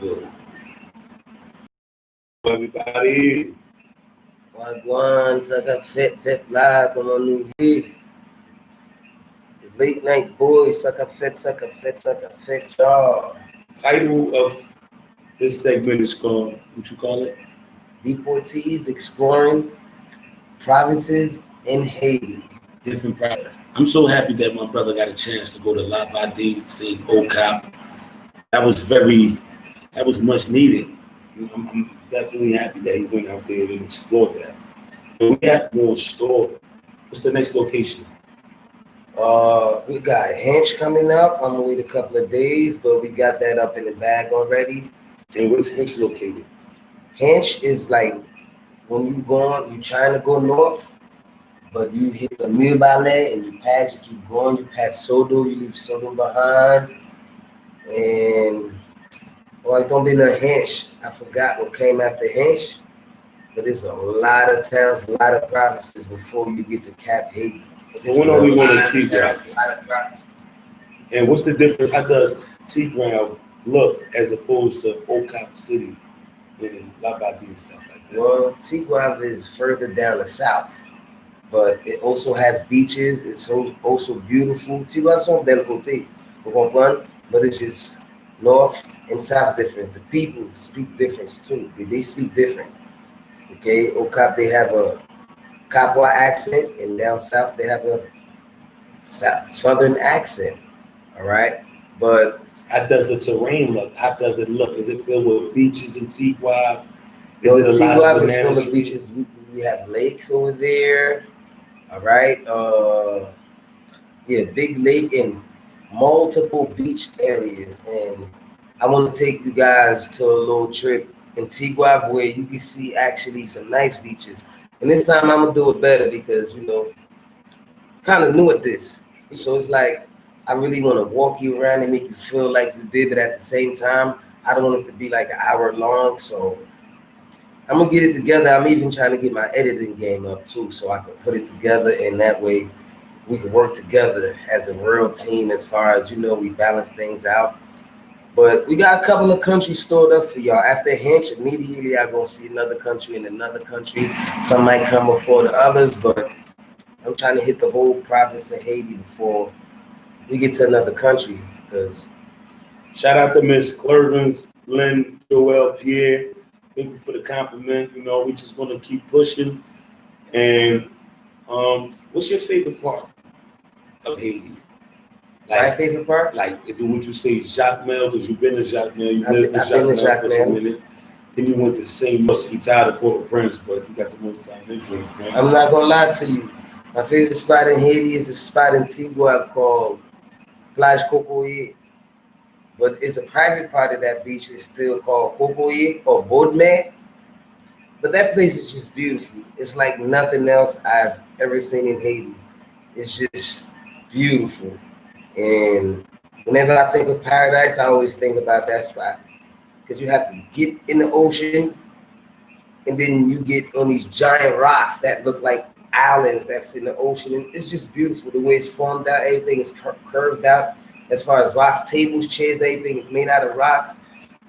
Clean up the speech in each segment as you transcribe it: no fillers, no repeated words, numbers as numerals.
Good. Everybody. Wagwan, Saka Fet Pep La, comme on nous dit. Late night boys, Saka Fet, y'all. Title of this segment is called, what you call it? Deportees exploring provinces in Haiti. Different provinces. I'm so happy that my brother got a chance to go to La Badi, see OCAP. That was much needed. I'm definitely happy that he went out there and explored that. And we have more store. What's the next location? We got Hench coming up. I'm gonna wait a couple of days, but we got that up in the bag already. And where's Hench located? Hench is like when you trying to go north, but you hit the Mille Ballet and you keep going, you pass Sodo, you leave Sodo behind. And it's gonna be the Hench. I forgot what came after Hench, but there's a lot of towns, a lot of provinces before you get to Cap Haiti. So when are we going to T-Ground? And what's the difference? How does T-Ground look as opposed to OCAP City and La Badi and stuff like that? Well, T-Ground is further down the south, but it also has beaches. It's also beautiful. T-Ground is on bel côté, but it's just north and south difference. The people speak different too. They speak different. Okay, OCAP, they have a Kapwa accent, and down south they have a southern accent. All right, but how does the terrain look? How does it look? Is it filled with beaches in T-Guave? T-Guave is full of beaches. We have lakes over there. All right, big lake and multiple beach areas, and I want to take you guys to a little trip in T-Guave where you can see actually some nice beaches. And this time I'm gonna do it better because kind of new at this. So it's like I really want to walk you around and make you feel like you did, but at the same time, I don't want it to be like an hour long. So I'm gonna get it together. I'm even trying to get my editing game up too, so I can put it together, and that way we can work together as a real team. As far as we balance things out. But we got a couple of countries stored up for y'all. After Hench, immediately I'm going to see another country and another country. Some might come before the others, but I'm trying to hit the whole province of Haiti before we get to another country. Because shout out to Miss Clervins, Lynn, Joel, Pierre. Thank you for the compliment. We're just going to keep pushing. And what's your favorite part of Haiti? My favorite part? Like, would you say Jacmel? Because you've been to Jacmel. You lived in Jacmel for some minute. Then you went to St. Louis. You tired of Port-au-Prince, but you got the most time in Port-au-Prince. I'm not going to lie to you. My favorite spot in Haiti is a spot in T-Guave called Plage Cocoyer. But it's a private part of that beach. It's still called Cocoyer or Baudemais. But that place is just beautiful. It's like nothing else I've ever seen in Haiti. It's just beautiful. And whenever I think of paradise, I always think about that spot. Because you have to get in the ocean, and then you get on these giant rocks that look like islands that's in the ocean. And it's just beautiful the way it's formed out. Everything is curved out. As far as rocks, tables, chairs, everything is made out of rocks.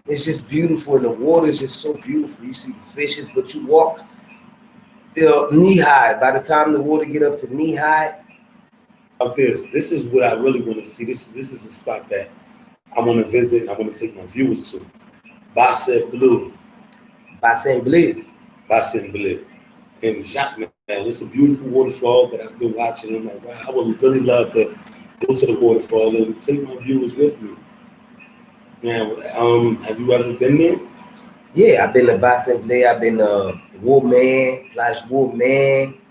It's just beautiful, and the water is just so beautiful. You see the fishes, but you walk knee high. By the time the water get up to knee high, of this is what I really want to see. This is a spot that I want to visit and I want to take my viewers to. Bassin Bleu. In Jacmel. It's a beautiful waterfall that I've been watching. I'm like, wow, I would really love to go to the waterfall and take my viewers with me. Now, have you ever been there? Yeah, I've been to Bassin Bleu. I've been to Woodman, Plage Woodman.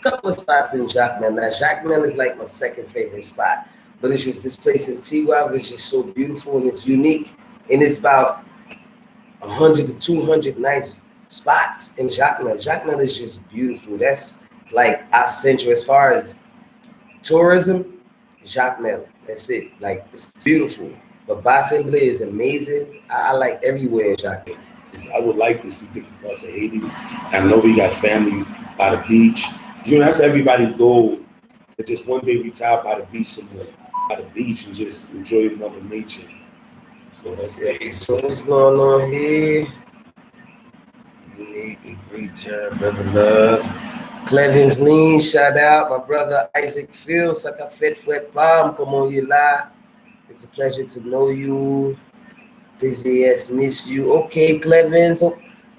Couple of spots in Jacmel. Now, Jacmel is like my second favorite spot, but it's just this place in T-Guave is just so beautiful and it's unique, and it's about 100 to 200 nice spots in Jacmel. Jacmel is just beautiful. That's like our center as far as tourism. Jacmel, that's it. Like, it's beautiful. But Bassin Bleu is amazing. I like everywhere in Jacmel. I would like to see different parts of Haiti. I know we got family by the beach. That's everybody's goal, to just one day retire by the beach somewhere. by the beach and just enjoy Mother Nature. So that's Okay, so what's going on here? Unique, a great job, brother Love. Clevins Lean, shout out. My brother Isaac Fields, Saka Fet Fret Palm, come on, you lie. It's a pleasure to know you. TVS, miss you. Okay, Clevins.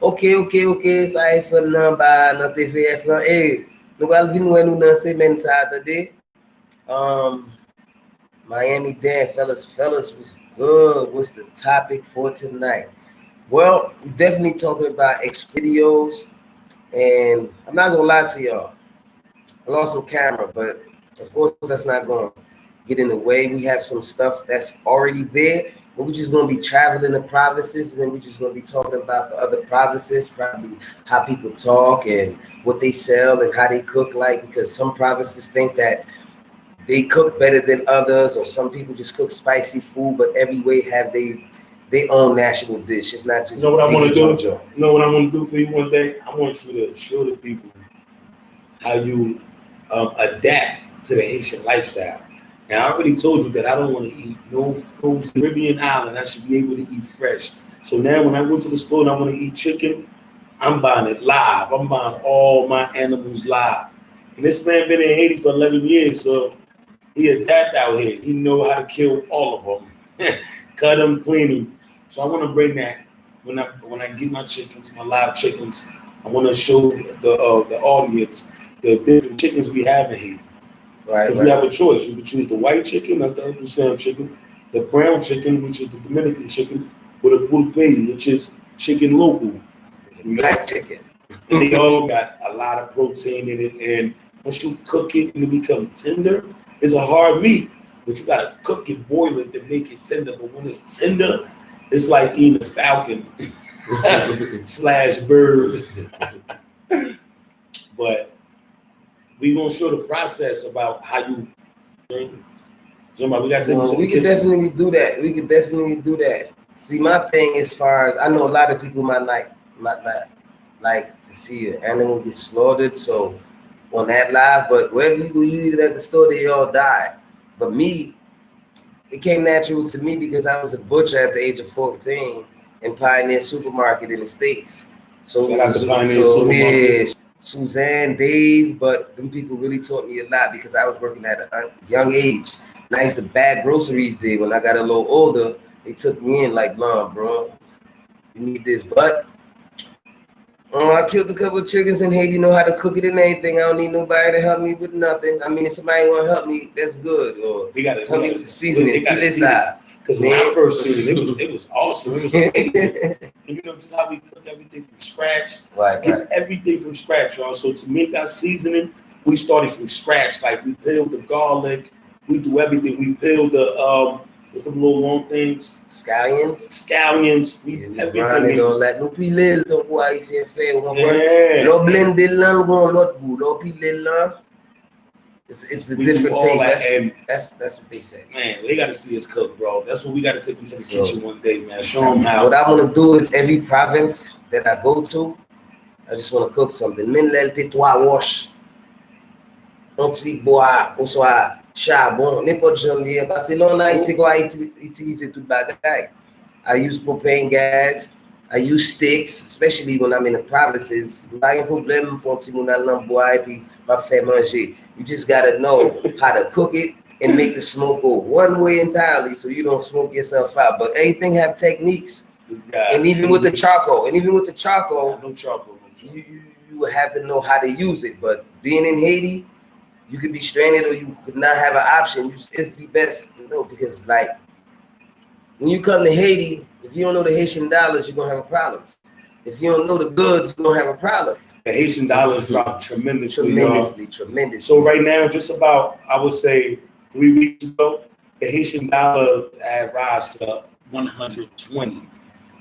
Okay. Sorry for number, no TVS, no. Hey, nou Alvin when nous dans semaine Saturday. Miami Dan, fellas was good. What's the topic for tonight? Well, we're definitely talking about videos, and I'm not gonna lie to y'all. I lost my camera, but of course that's not gonna get in the way. We have some stuff that's already there, but we're just gonna be traveling the provinces, and we're just gonna be talking about the other provinces, probably how people talk and what they sell and how they cook, like because some provinces think that they cook better than others, or some people just cook spicy food, but every way have their own national dish. It's not just. You know what I want to do? You know what I want to do for you one day? I want you to show the people how you adapt to the Haitian lifestyle. And I already told you that I don't want to eat no frozen Caribbean island. I should be able to eat fresh. So now when I go to the store and I want to eat chicken, I'm buying it live. I'm buying all my animals live. And this man been in Haiti for 11 years, so he adapt out here. He know how to kill all of them, cut them, clean them. So I want to bring that when I get my chickens, my live chickens. I want to show the audience the different chickens we have in Haiti. Right. Because you have a choice. You can choose the white chicken, that's the Uncle Sam chicken, the brown chicken, which is the Dominican chicken, or the pulpe, which is chicken local. Black chicken. And they all got a lot of protein in it. And once you cook it and it becomes tender, it's a hard meat. But you gotta cook it, boil it to make it tender. But when it's tender, it's like eating a falcon / bird. But we gonna show the process about how you. Jimba, we got to. We could definitely do that. See, my thing as far as I know, a lot of people might not like to see an animal get slaughtered. So on that live, but wherever you eat it at the store, they all die. But me, it came natural to me because I was a butcher at the age of 14 in Pioneer Supermarket in the States. So yeah, Suzanne, Dave, but them people really taught me a lot because I was working at a young age. And I used to bag groceries there. When I got a little older, they took me in like, "Mom, bro, you need this." But I killed a couple of chickens in Haiti, know how to cook it and anything. I don't need nobody to help me with nothing. I mean, if somebody want to help me, that's good. Or help me with the seasoning. Because when I first seen it, it was awesome. It was amazing. And you know, just how we cook everything from scratch. Right. Everything from scratch, y'all. So to make our seasoning, we started from scratch. Like we peeled the garlic, we do everything. We peeled the with some little long things. Scallions. We everything. Don't let no pilel to go ici fait. No blend the lang on not good. No pilel. It's a different taste. That's what they say. Man, they got to see us cook, bro. That's what we got to take them to the kitchen one day, man. Show them how. What I want to do is every province that I go to, I just want to cook something. Min l'elte toi wash. On t'y bois, on soit charbon, n'importe janvier. Parce que là, on a utilisé tout bagay. I use propane gas. I use sticks, especially when I'm in the provinces. Pas un problème, font petit moun al bois et puis m'a fait manger. You just gotta know how to cook it and make the smoke go one way entirely, so you don't smoke yourself out. But everything have techniques, and even with the charcoal, no charcoal. You have to know how to use it. But being in Haiti, you could be stranded or you could not have an option. It's the best to know because, like, when you come to Haiti, if you don't know the Haitian dollars, you're gonna have a problem. If you don't know the goods, you're gonna have a problem. The Haitian dollars dropped tremendously. So right now, just about, I would say 3 weeks ago, the Haitian dollar had rise to 120.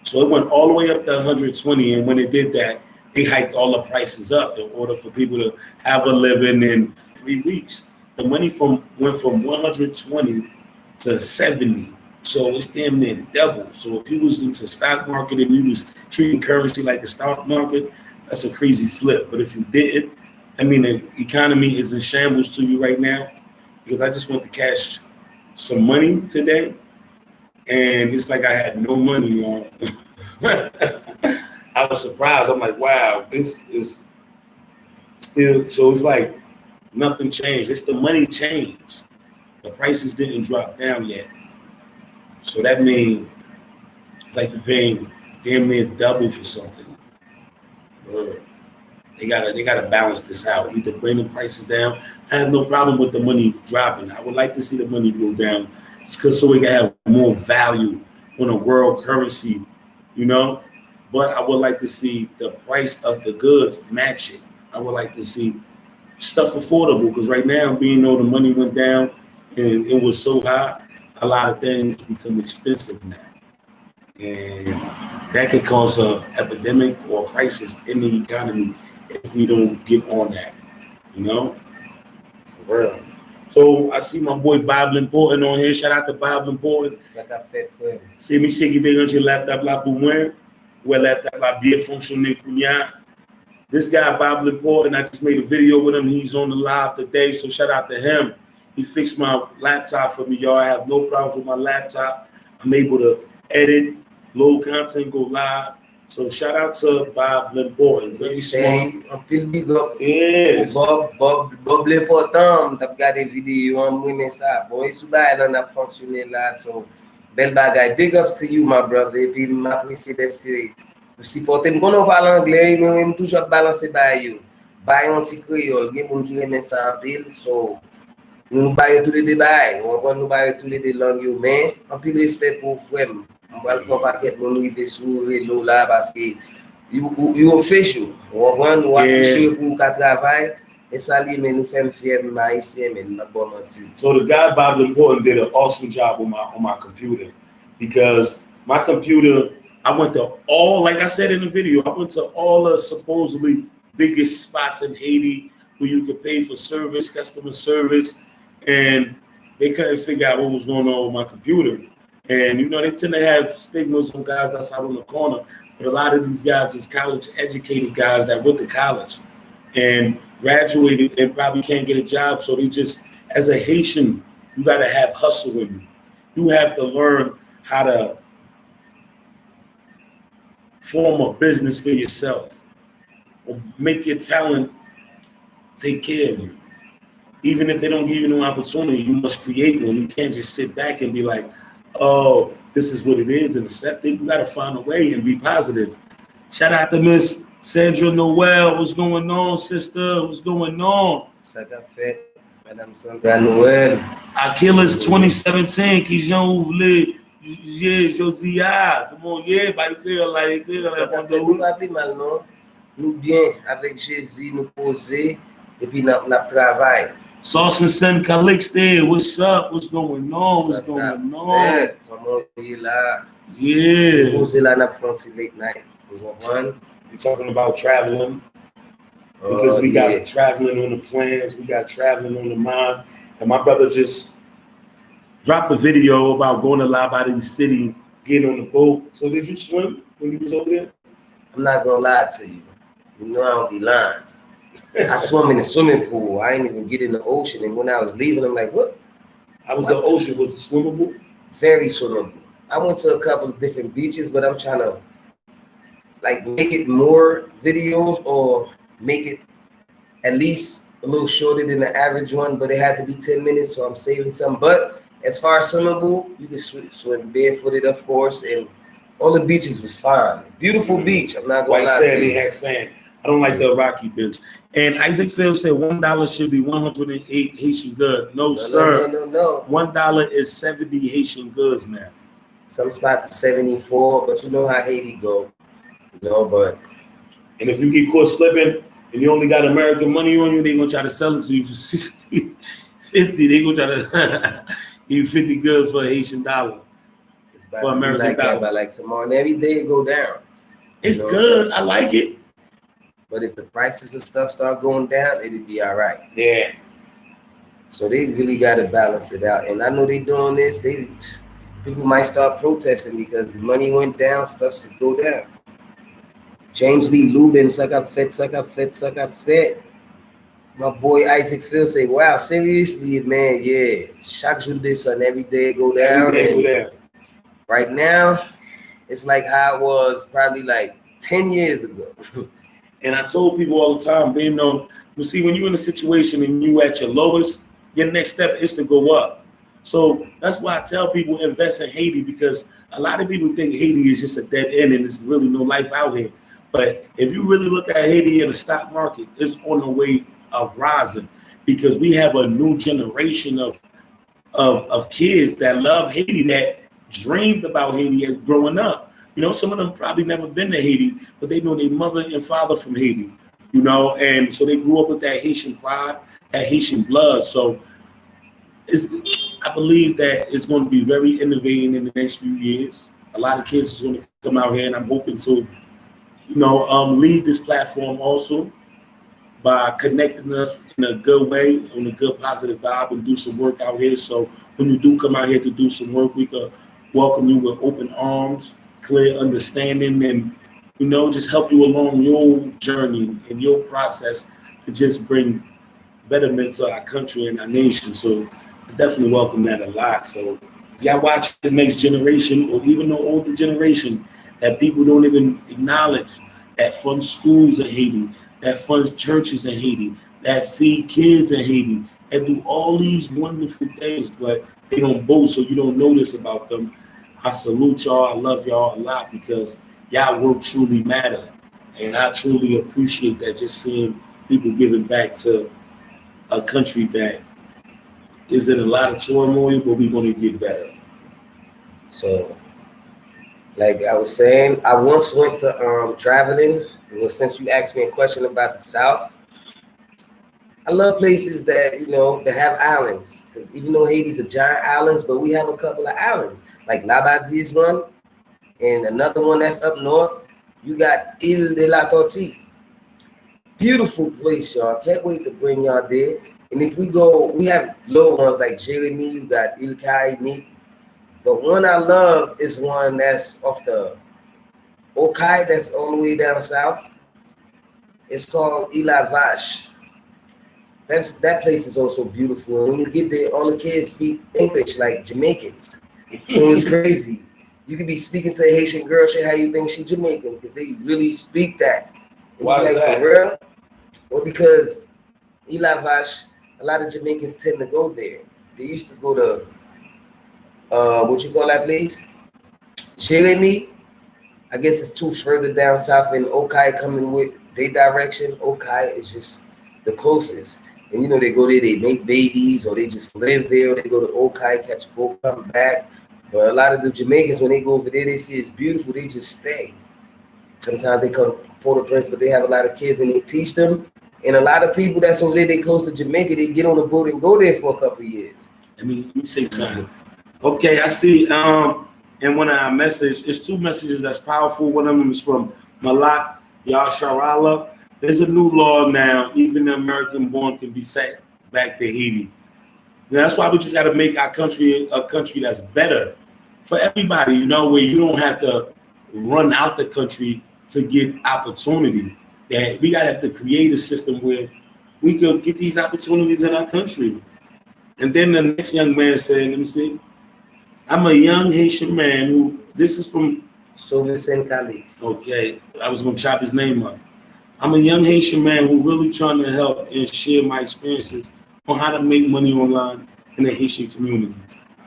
So it went all the way up to 120. And when it did that, they hiked all the prices up in order for people to have a living in 3 weeks. The money went from 120 to 70. So it's damn near double. So if you was into stock market and you was treating currency like a stock market, that's a crazy flip. But if you didn't, I mean, the economy is in shambles to you right now because I just want the cash some money today, and it's like I had no money on. I was surprised. I'm like, wow, this is still. So it's like nothing changed. It's the money changed. The prices didn't drop down yet. So that means it's like you're paying damn near double for something. They gotta balance this out. Either bring the prices down. I have no problem with the money dropping. I would like to see the money go down. It's because so we can have more value on a world currency, you know. But I would like to see the price of the goods match it. I would like to see stuff affordable because right now, being though the money went down and it was so high, a lot of things become expensive now, and that could cause a epidemic or crisis in the economy if we don't get on that, you know, for real. So I see my boy Bob Important on here. Shout out to Bob Important. C'est monsieur qui était dans laptop là pour moi. Ouais, laptop a bien fonctionné pour moi. This guy Bob Important, I just made a video with him. He's on the live today, so shout out to him. He fixed my laptop for me, y'all. I have no problems with my laptop. I'm able to edit, load content, go live. So shout out to Bob Important. Very smart. Un pile big up. Yes. Bob l'important, t'as regardé vidéo, on m'a ça. Bon, il sous bail là, n'a fonctionné là, so bel bagay. Big ups to you, my brother. Et puis m'apprécie d'être que vous supportez. M'on on parle anglais, mais même toujours balancer by you. By un petit créole, gen moun qui aime ça en pile, so nous baillons tous les débats, on va nous bailler tous les deux langues, mais en pile respect pour frère. On va le faire paquet pour nous arriver sur l'eau là parce que you official. On va nous afficher pour qu'à travail et ça lui mais nous faisons fier haïtien mais nous pas mentir. So the guy Bob Important did an awesome job on my computer because my computer, I went to all, like I said in the video, I went to all the supposedly biggest spots in Haiti where you could pay for service, customer service, and they couldn't figure out what was going on with my computer. And, you know, they tend to have stigmas on guys that's out on the corner. But a lot of these guys is college-educated guys that went to college and graduated and probably can't get a job. So they just, as a Haitian, you got to have hustle in you. You have to learn how to form a business for yourself or make your talent take care of you. Even if they don't give you no opportunity, you must create one. You can't just sit back and be like, oh, this is what it is and accept it. You got to find a way and be positive. Shout out to Miss Sandra Noel. What's going on, sister? What's going on? Madame Sandra Noel. Achilles 2017, qui j'en ouvre je dis, comment yeah, bah, Nous pas plus mal, non? Nous bien, avec Jésus, nous poser et puis nous travail. Sauce and Sen Calixte, what's up? What's going on? What's going on? Yeah. Late night. We're talking about traveling because we got traveling on the plans, we got traveling on the mind. And my brother just dropped a video about going to La Body City, getting on the boat. So did you swim when you was over there? I'm not gonna lie to you. You know I don't be lying. I swam in the swimming pool. I ain't even get in the ocean. And when I was leaving, I'm like, what? How was the ocean? Was it swimmable? Very swimmable. I went to a couple of different beaches, but I'm trying to like make it more videos or make it at least a little shorter than the average one, but it had to be 10 minutes, so I'm saving some. But as far as swimmable, you can swim barefooted, of course, and all the beaches was fine. Beautiful beach. I'm not going to lie to you. White sand, they had sand. I don't like the Rocky bench. And Isaac Field said $1 should be 108 Haitian goods. No, sir. No. $1 is 70 Haitian goods now. Some spots are 74, but you know how Haiti go. You know, but. And if you get caught slipping and you only got American money on you, they're going to try to sell it to you for 60, 50. They're going to try to give you 50 goods for a Haitian dollar. For American dollar. By like tomorrow, and every day it go down. It's good. I like it. But if the prices and stuff start going down, it'll be all right. Yeah. So they really got to balance it out. And I know they doing this. People might start protesting because the money went down, stuff should go down. James Lee Lubin, suck up fit. My boy Isaac Phil say, "Wow, seriously, man, yeah, chaque jour de sun, every day go down." Every day go And down. right now, it's like how it was probably like 10 years ago. And I told people all the time, you know, you see, when you're in a situation and you at your lowest, your next step is to go up. So that's why I tell people invest in Haiti, because a lot of people think Haiti is just a dead end and there's really no life out here. But if you really look at Haiti in the stock market, it's on the way of rising, because we have a new generation of kids that love Haiti, that dreamed about Haiti as growing up. You know, some of them probably never been to Haiti, but they know their mother and father from Haiti, you know, and so they grew up with that Haitian pride, that Haitian blood. So it's, I believe that it's going to be very innovating in the next few years. A lot of kids is going to come out here, and I'm hoping to, lead this platform also by connecting us in a good way, on a good positive vibe, and do some work out here. So when you do come out here to do some work, we could welcome you with open arms, clear understanding, and just help you along your journey and your process to just bring betterment to our country and our nation. So I definitely welcome that a lot. So if y'all watch the next generation, or even the older generation, that people don't even acknowledge, that fund schools in Haiti, that funds churches in Haiti, that feed kids in Haiti, and do all these wonderful things, but they don't boast, so you don't notice about them. I salute y'all. I love y'all a lot, because y'all work truly matter. And I truly appreciate that, just seeing people giving back to a country that is in a lot of turmoil, but we're going to get better. So, like I was saying, I once went to traveling. Since you asked me a question about the South, I love places that that have islands. Because even though Haiti's a giant islands, but we have a couple of islands. Like Labadie is one, and another one that's up north. You got Ile de la Tortue. Beautiful place, y'all. Can't wait to bring y'all there. And if we go, we have little ones like Jeremy. You got Il Kai, Meat. But one I love is one that's off the Okai, that's all the way down south. It's called Ila Vache. That place is also beautiful. And when you get there, all the kids speak English like Jamaicans. So it's crazy. You could be speaking to a Haitian girl, she how you think she Jamaican, because they really speak that. And Why you is like, that? for real? Well, because Ila Vache, a lot of Jamaicans tend to go there. They used to go to what you call that place? Jeremy. I guess it's two further down south, and Okai coming with their direction. Okai is just the closest. And they go there, they make babies, or they just live there, or they go to Okai, catch a boat, come back. But a lot of the Jamaicans, when they go over there, they see it's beautiful, they just stay. Sometimes they come to Port-au-Prince, but they have a lot of kids and they teach them. And a lot of people that's over there, they close to Jamaica, they get on the boat and go there for a couple of years. Let me say something. Okay, I see. In one of our messages, it's two messages that's powerful. One of them is from Malak Yasharala. There's a new law now. Even the American born can be sent back to Haiti. And that's why we just got to make our country a country that's better for everybody. Where you don't have to run out the country to get opportunity. That we got to have to create a system where we could get these opportunities in our country. And then the next young man said, let me see, I'm a young Haitian man who, this is from, Sylvester Calix. okay, I was going to chop his name up. I'm a young Haitian man who really trying to help and share my experiences on how to make money online in the Haitian community.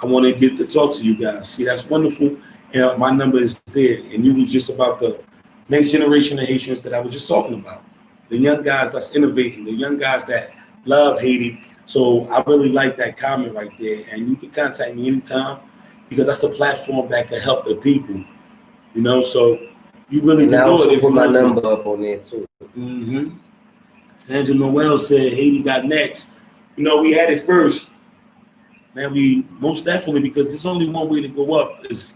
I want to get to talk to you guys. See, that's wonderful. And my number is there. And you was just about the next generation of Haitians that I was just talking about. The young guys that's innovating, the young guys that love Haiti. So I really like that comment right there. And you can contact me anytime, because that's a platform that can help the people. So you really And I can do also it if put you my want to. number up on there too. Mm-hmm. Sandra Noel said Haiti got next. We had it first. Man, we most definitely, because there's only one way to go up, is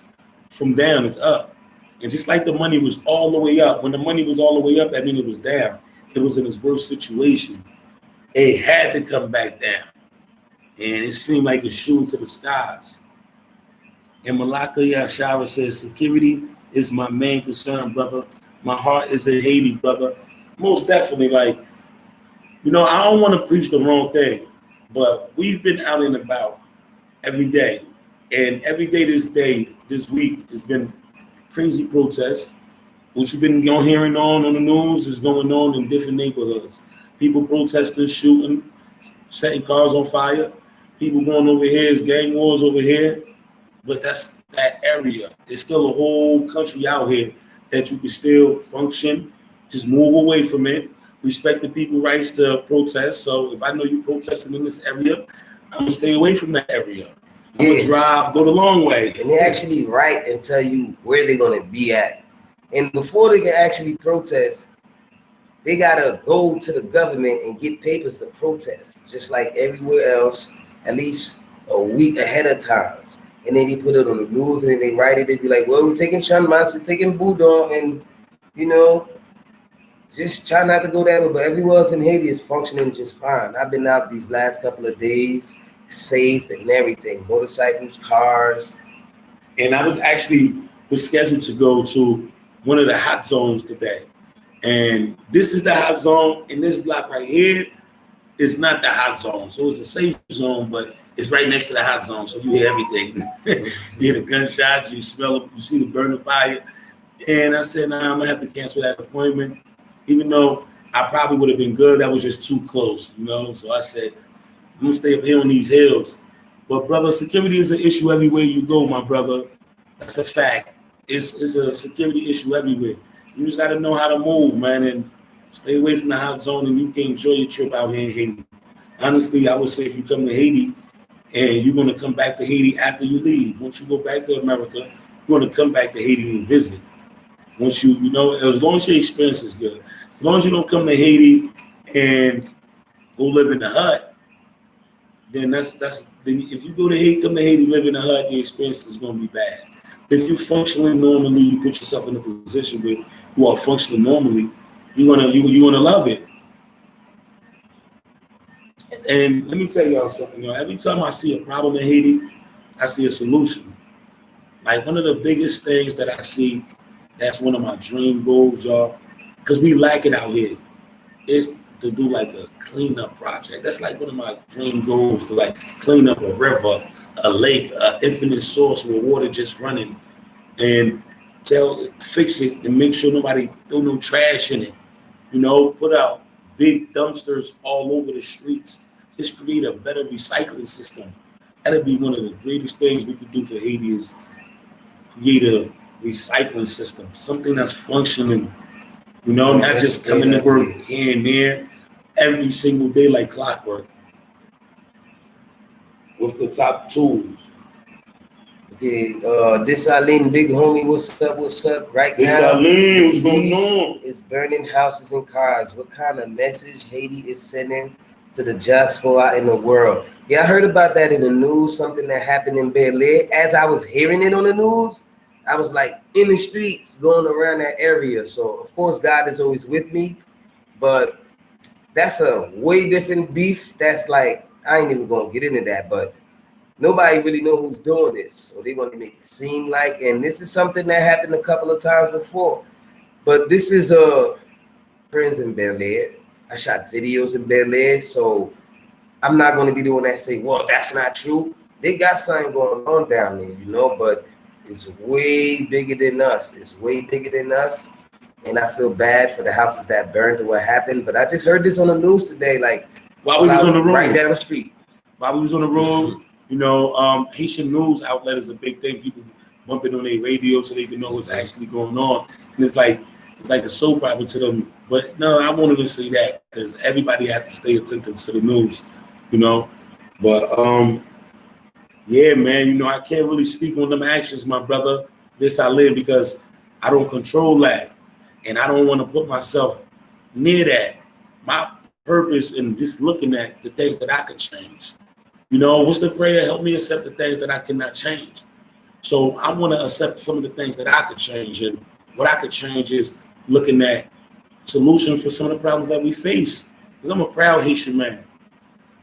from down is up. And just like the money was all the way up, when the money was all the way up, that means it was down. It was in its worst situation. It had to come back down. And it seemed like it's shooting to the skies. And Malaka Yashara says, security is my main concern, brother. My heart is in Haiti, brother. Most definitely, like, You know, I don't want to preach the wrong thing, but we've been out and about every day. And every day, this week, has been crazy protests, which you've been hearing on the news is going on in different neighborhoods. People protesting, shooting, setting cars on fire. People going over here, it's gang wars over here. But that's that area. There's still a whole country out here that you can still function. Just move away from it. Respect the people's rights to protest. So if I know you protesting in this area, I'm gonna stay away from that area. I'm gonna drive, go the long way. And they actually write and tell you where they're gonna be at. And before they can actually protest, they gotta go to the government and get papers to protest, just like everywhere else, at least a week ahead of time. And then they put it on the news and then they write it. They be like, well, we're taking Shanmas, we're taking Boudon, and you know, just try not to go that way. But everywhere else in Haiti is functioning just fine. I've been out these last couple of days, safe and everything, motorcycles, cars. And I was scheduled to go to one of the hot zones today. And this is the hot zone, and this block right here is not the hot zone. So it's a safe zone, but it's right next to the hot zone. So you hear everything. You hear the gunshots, you smell it, you see the burning fire. And I said, nah, I'm gonna have to cancel that appointment. Even though I probably would have been good, that was just too close, you know? So I said, I'm gonna stay up here on these hills. But brother, security is an issue everywhere you go, my brother. That's a fact. It's a security issue everywhere. You just gotta know how to move, man, and stay away from the hot zone, and you can enjoy your trip out here in Haiti. Honestly, I would say if you come to Haiti and you're gonna come back to Haiti after you leave. Once you go back to America, you're gonna come back to Haiti and visit. Once you know, as long as your experience is good. As long as you don't come to Haiti and go live in the hut, then then if you go to Haiti, come to Haiti, live in the hut, your experience is gonna be bad. But if you're functioning normally, you put yourself in a position where you are functioning normally, you're gonna love it. And let me tell y'all something, every time I see a problem in Haiti, I see a solution. Like one of the biggest things that I see, that's one of my dream goals, y'all, because we lack it out here, is to do like a cleanup project. That's like one of my dream goals, to like clean up a river, a lake, an infinite source where water just running, and fix it and make sure nobody throw no trash in it. You know, put out big dumpsters all over the streets. Just create a better recycling system. That'd be one of the greatest things we could do for Haiti, is create a recycling system, something that's functioning, you know, not just coming to work here and there every single day like clockwork with the top tools. Okay, this Aline, big homie, what's up? Right This now, Aline, what's going on? It's burning houses and cars. What kind of message Haiti is sending to the diaspora in the world? Yeah, I heard about that in the news, something that happened in Bel Air. As I was hearing it on the news, I was like in the streets going around that area. So, of course, God is always with me, but that's a way different beef. That's like, I ain't even gonna get into that, but nobody really know who's doing this. So they want to make it seem like, and this is something that happened a couple of times before, but this is friends in Bel Air. I shot videos in Bel Air, so I'm not going to be the one that say, well, that's not true. They got something going on down there, you know, but it's way bigger than us. It's way bigger than us. And I feel bad for the houses that burned and what happened. But I just heard this on the news today, like while we was on the road, right down the street. While we was on the road, you know, Haitian news outlet is a big thing. People bumping on their radio so they can know what's actually going on. And it's like a soap opera to them. But no, I won't even say that, because everybody has to stay attentive to the news, you know. But yeah, man, you know, I can't really speak on them actions, my brother. This I live, because I don't control that. And I don't want to put myself near that. My purpose in just looking at the things that I could change. You know, what's the prayer? Help me accept the things that I cannot change. So I want to accept some of the things that I could change. And what I could change is looking at solutions for some of the problems that we face. Because I'm a proud Haitian man.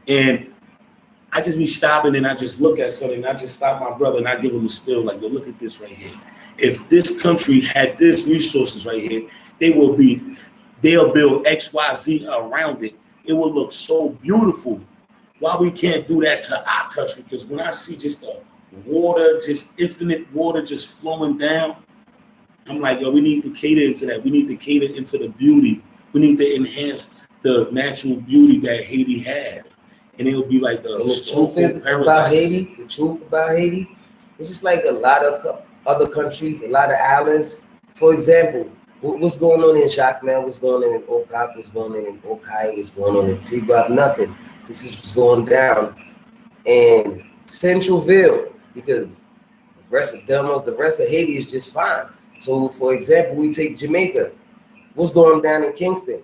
And I just be stopping and I just look at something. I just stop my brother and I give him a spill like, yo, look at this right here. If this country had this resources right here, they'll build XYZ around it it will look so beautiful. Why we can't do that to our country? Because when I see just the water, just infinite water just flowing down, I'm like, yo, we need to cater into that. We need to cater into the beauty. We need to enhance the natural beauty that Haiti had. And it'll be like and the truth about Haiti, it's just like a lot of other countries, a lot of islands. For example, what's going on in Jacmel? What's going on in Okap? What's going on in Okai? What's going on in Tigua? Nothing. This is what's going down in Centralville, because the rest of Delmos, the rest of Haiti is just fine. So, for example, we take Jamaica. What's going down in Kingston?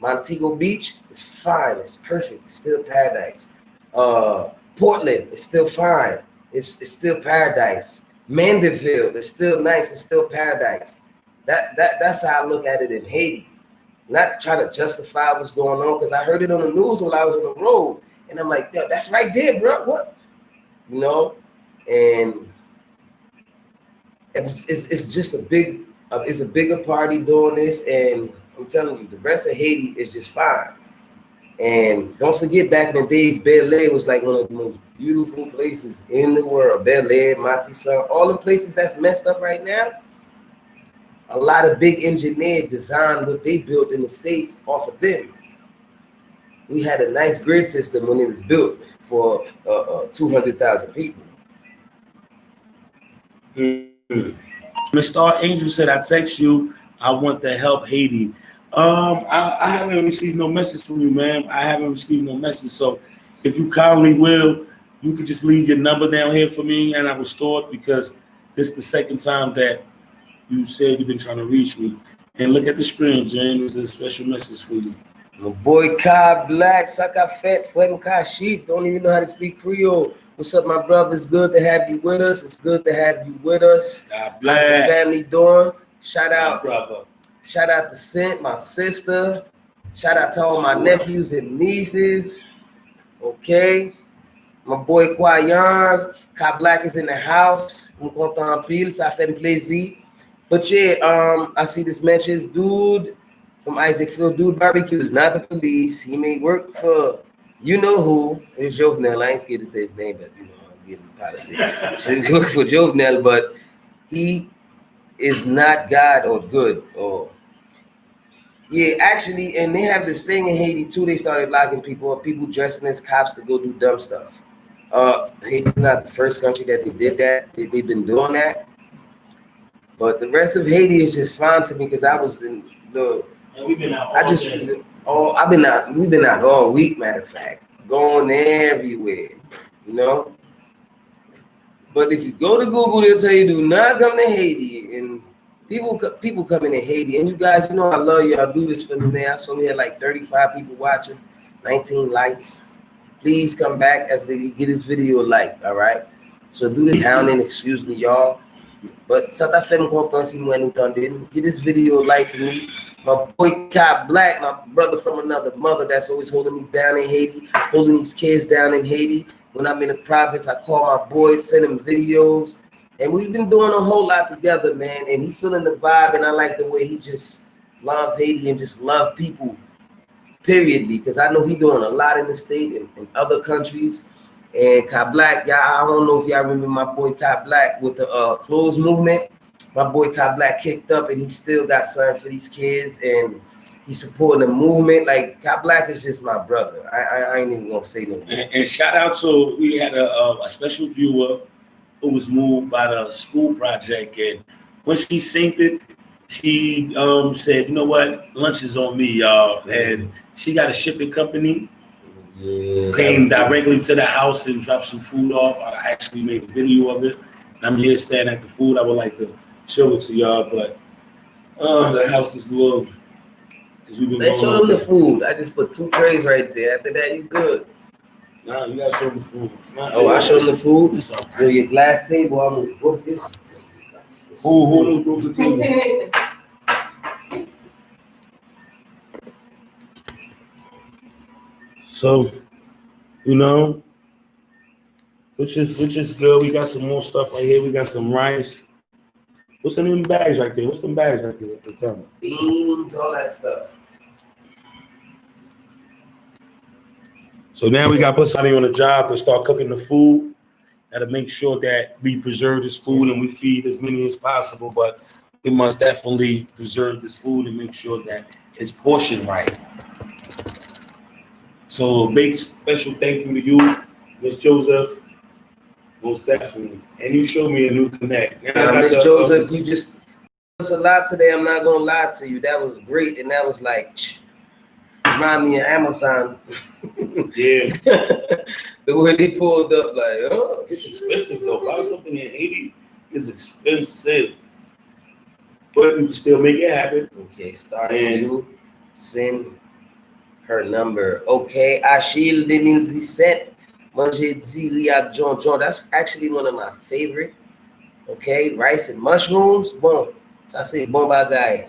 Montego Beach is fine. It's perfect. It's still paradise. Portland is still fine. It's still paradise. Mandeville is still nice. It's still paradise. That's how I look at it in Haiti. Not trying to justify what's going on, because I heard it on the news while I was on the road, and I'm like, yeah, that's right there, bro. What? You know? And it's just a big, it's a bigger party doing this, and I'm telling you, the rest of Haiti is just fine. And don't forget, back in the days, Bel Air was like one of the most beautiful places in the world. Bel Air, Matissan, all the places that's messed up right now. A lot of big engineers designed what they built in the States off of them. We had a nice grid system when it was built for 200,000 people. Mr. Angel said, I text you, I want to help Haiti. I haven't received no message from you, ma'am. I haven't received no message. So if you kindly will, you could just leave your number down here for me and I will store it, because this is the second time that you said you've been trying to reach me. And look at the screen, Jen. There's a special message for you. My boy Kai Black, Saka Fett, Fuem Kai Sheep, don't even know how to speak Creole. What's up, my brother? It's good to have you with us. It's good to have you with us. God bless. How's the family doing? Shout out, brother. Shout out to Sint, my sister. Shout out to all my nephews and nieces. Okay. My boy Kwayan, Kai Black is in the house. I'm content en pile, ça fait plaisir. But yeah, I see this message, dude from Isaac Field. Dude Barbecue is not the police. He may work for you know who. It's Jovenel. I ain't scared to say his name, but you know, I'm getting policy. He work for Jovenel, but he is not God or good. Or yeah, actually, and they have this thing in Haiti too. They started locking people up, people dressing as cops to go do dumb stuff. Haiti's not the first country that they did that. They've been doing that. But the rest of Haiti is just fine to me, because I was in the. And we've been out we've been out all week, matter of fact, going everywhere, you know. But if you go to Google, they'll tell you do not come to Haiti, and people coming to Haiti, and you guys, you know, I love y'all. Do this for me, man. I saw we had like 35 people watching, 19 likes. Please come back as they get this video liked, all right? So do the hounding, excuse me, y'all. But Sata Fem Kompansi when didn't get this video like for me. My boy Kai Black, my brother from another mother that's always holding me down in Haiti, holding these kids down in Haiti. When I'm in the province, I call my boys, send them videos. And we've been doing a whole lot together, man. And he feeling the vibe, and I like the way he just love Haiti and just love people, periodly. Because I know he doing a lot in the state and in other countries. And Kai Black, y'all, I don't know if y'all remember my boy Kai Black with the clothes movement. My boy Kai Black kicked up, and he still got something for these kids, and he's supporting the movement. Like, Kai Black is just my brother. I ain't even gonna say no. And shout out to, we had a special viewer who was moved by the school project, and when she synced it, she said, you know what, lunch is on me, y'all. And she got a shipping company. Yeah, came directly to the house and dropped some food off. I actually made a video of it. I'm here staring at the food. I would like to show it to y'all, but the house is little. Let's show them the food. I just put 2 trays right there. After that, you good. Nah, you gotta show them the food. I show them the food. So your glass table, I'm gonna book this. Who broke the table? So, you know, which is good. We got some more stuff right here. We got some rice. What's in them bags right there? What's them bags right there? Beans, all that stuff. So now we got to put somebody on the job to start cooking the food. Got to make sure that we preserve this food and we feed as many as possible. But we must definitely preserve this food and make sure that it's portioned right. So a big special thank you to you, Miss Joseph. Most definitely. And you showed me a new connect. Now, Miss Joseph, you just was a lot today. I'm not gonna lie to you. That was great, and that was like remind me of Amazon. Yeah. The way they pulled up, like, oh, It's expensive though. Buy something in Haiti is expensive. But we can still make it happen. okay, starting you send her number. Okay, Achille 2017. Manger di riz John John. That's actually one of my favorite. Okay, rice and mushrooms. Bon, ça c'est bon bagay.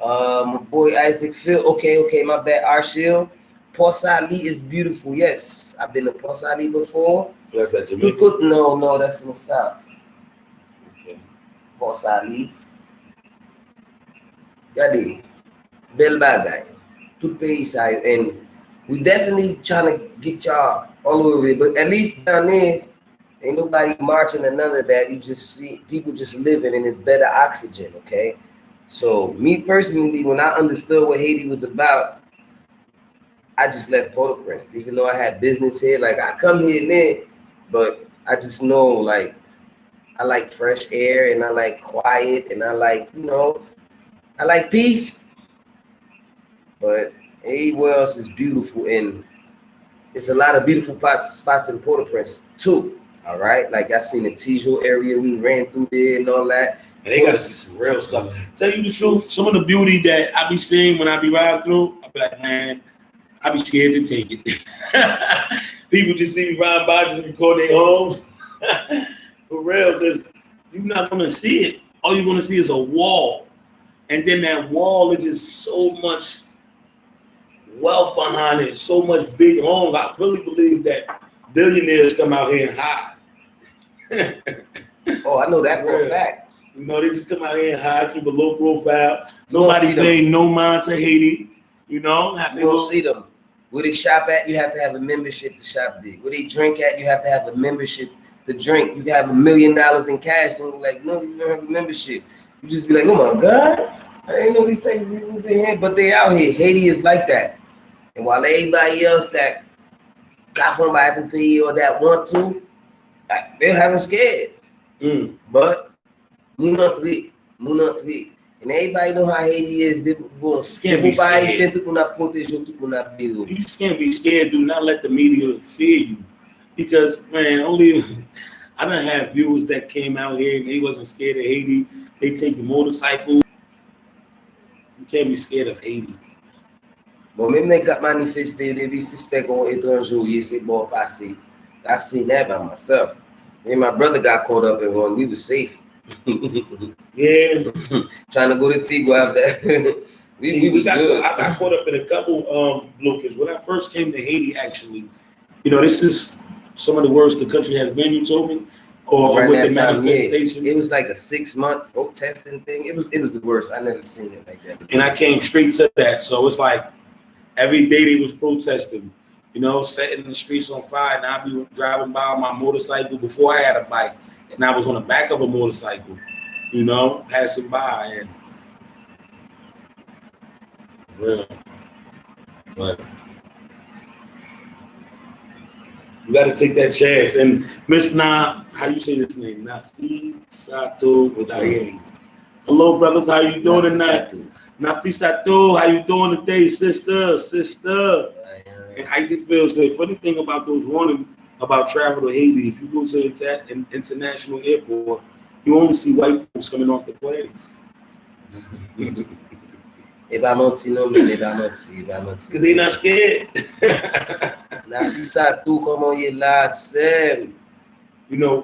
My boy Isaac Phil. Okay, my bad. Achille. Port Salut is beautiful. Yes, I've been to Port Salut before. That's at Jamaica. No, that's in the south. Okay. Port Salut. Yadi, bel bagay. Tout pays sa yo. And we definitely trying to get y'all all over it, but at least down there, ain't nobody marching or none of that. You just see people just living and it's better oxygen, okay? So me personally, when I understood what Haiti was about, I just left Port-au-Prince. Even though I had business here, like I come here and there, but I just know like I like fresh air and I like quiet and I like, I like peace. But everywhere else is beautiful, and it's a lot of beautiful spots in Port-au-Prince too. All right, like I seen the Tijo area, we ran through there and all that. And they gotta see some real stuff. Tell you the truth, some of the beauty that I be seeing when I be riding through, I be like, man, I be scared to take it. People just see me riding by, just record their homes. For real, because you're not gonna see it. All you're gonna see is a wall, and then that wall is just so much wealth behind it, so much big homes. I really believe that billionaires come out here and hide. Oh, I know that for a fact. They just come out here and hide, keep a low profile. Nobody paying no mind to Haiti. You don't see them. Where they shop at, you have to have a membership to shop there. Where they drink at, you have to have a membership to drink. You can have $1 million in cash. And like, no, you don't have a membership. You just be like, oh my God, I didn't know these things was in here, but they out here. Haiti is like that. And while everybody else that got from Apple Pay or that want to, they're having scared. But Muna 3. And everybody know how Haiti is. They go can't be scared. You just can't be scared. Do not let the media fear you. Because, man, I done had viewers that came out here and they wasn't scared of Haiti. They take the motorcycle. You can't be scared of Haiti. Bon, même les gars manifestés, they suspect on étranger, c'est bon passé. I seen that by myself. Me and my brother got caught up in one. We was safe. Yeah. Trying to go to Tigua after. I got caught up in a couple blockers. When I first came to Haiti, actually, this is some of the worst the country has been, you told me? Or right with the manifestation. Yeah. It was like a 6-month protesting thing. It was the worst. I never seen it like that. And I came straight to that. So it's like every day they was protesting, setting the streets on fire. And I'd be driving by on my motorcycle before I had a bike. And I was on the back of a motorcycle, passing by. And yeah. But you got to take that chance. And Miss how you say this name? Nafisato Daye. Hello, brothers. How you doing tonight? Nafisato, how you doing today, sister? And Isaac Phil said, funny thing about those warning about travel to Haiti, if you go to an international airport, you only see white folks coming off the planes. Because they're not scared.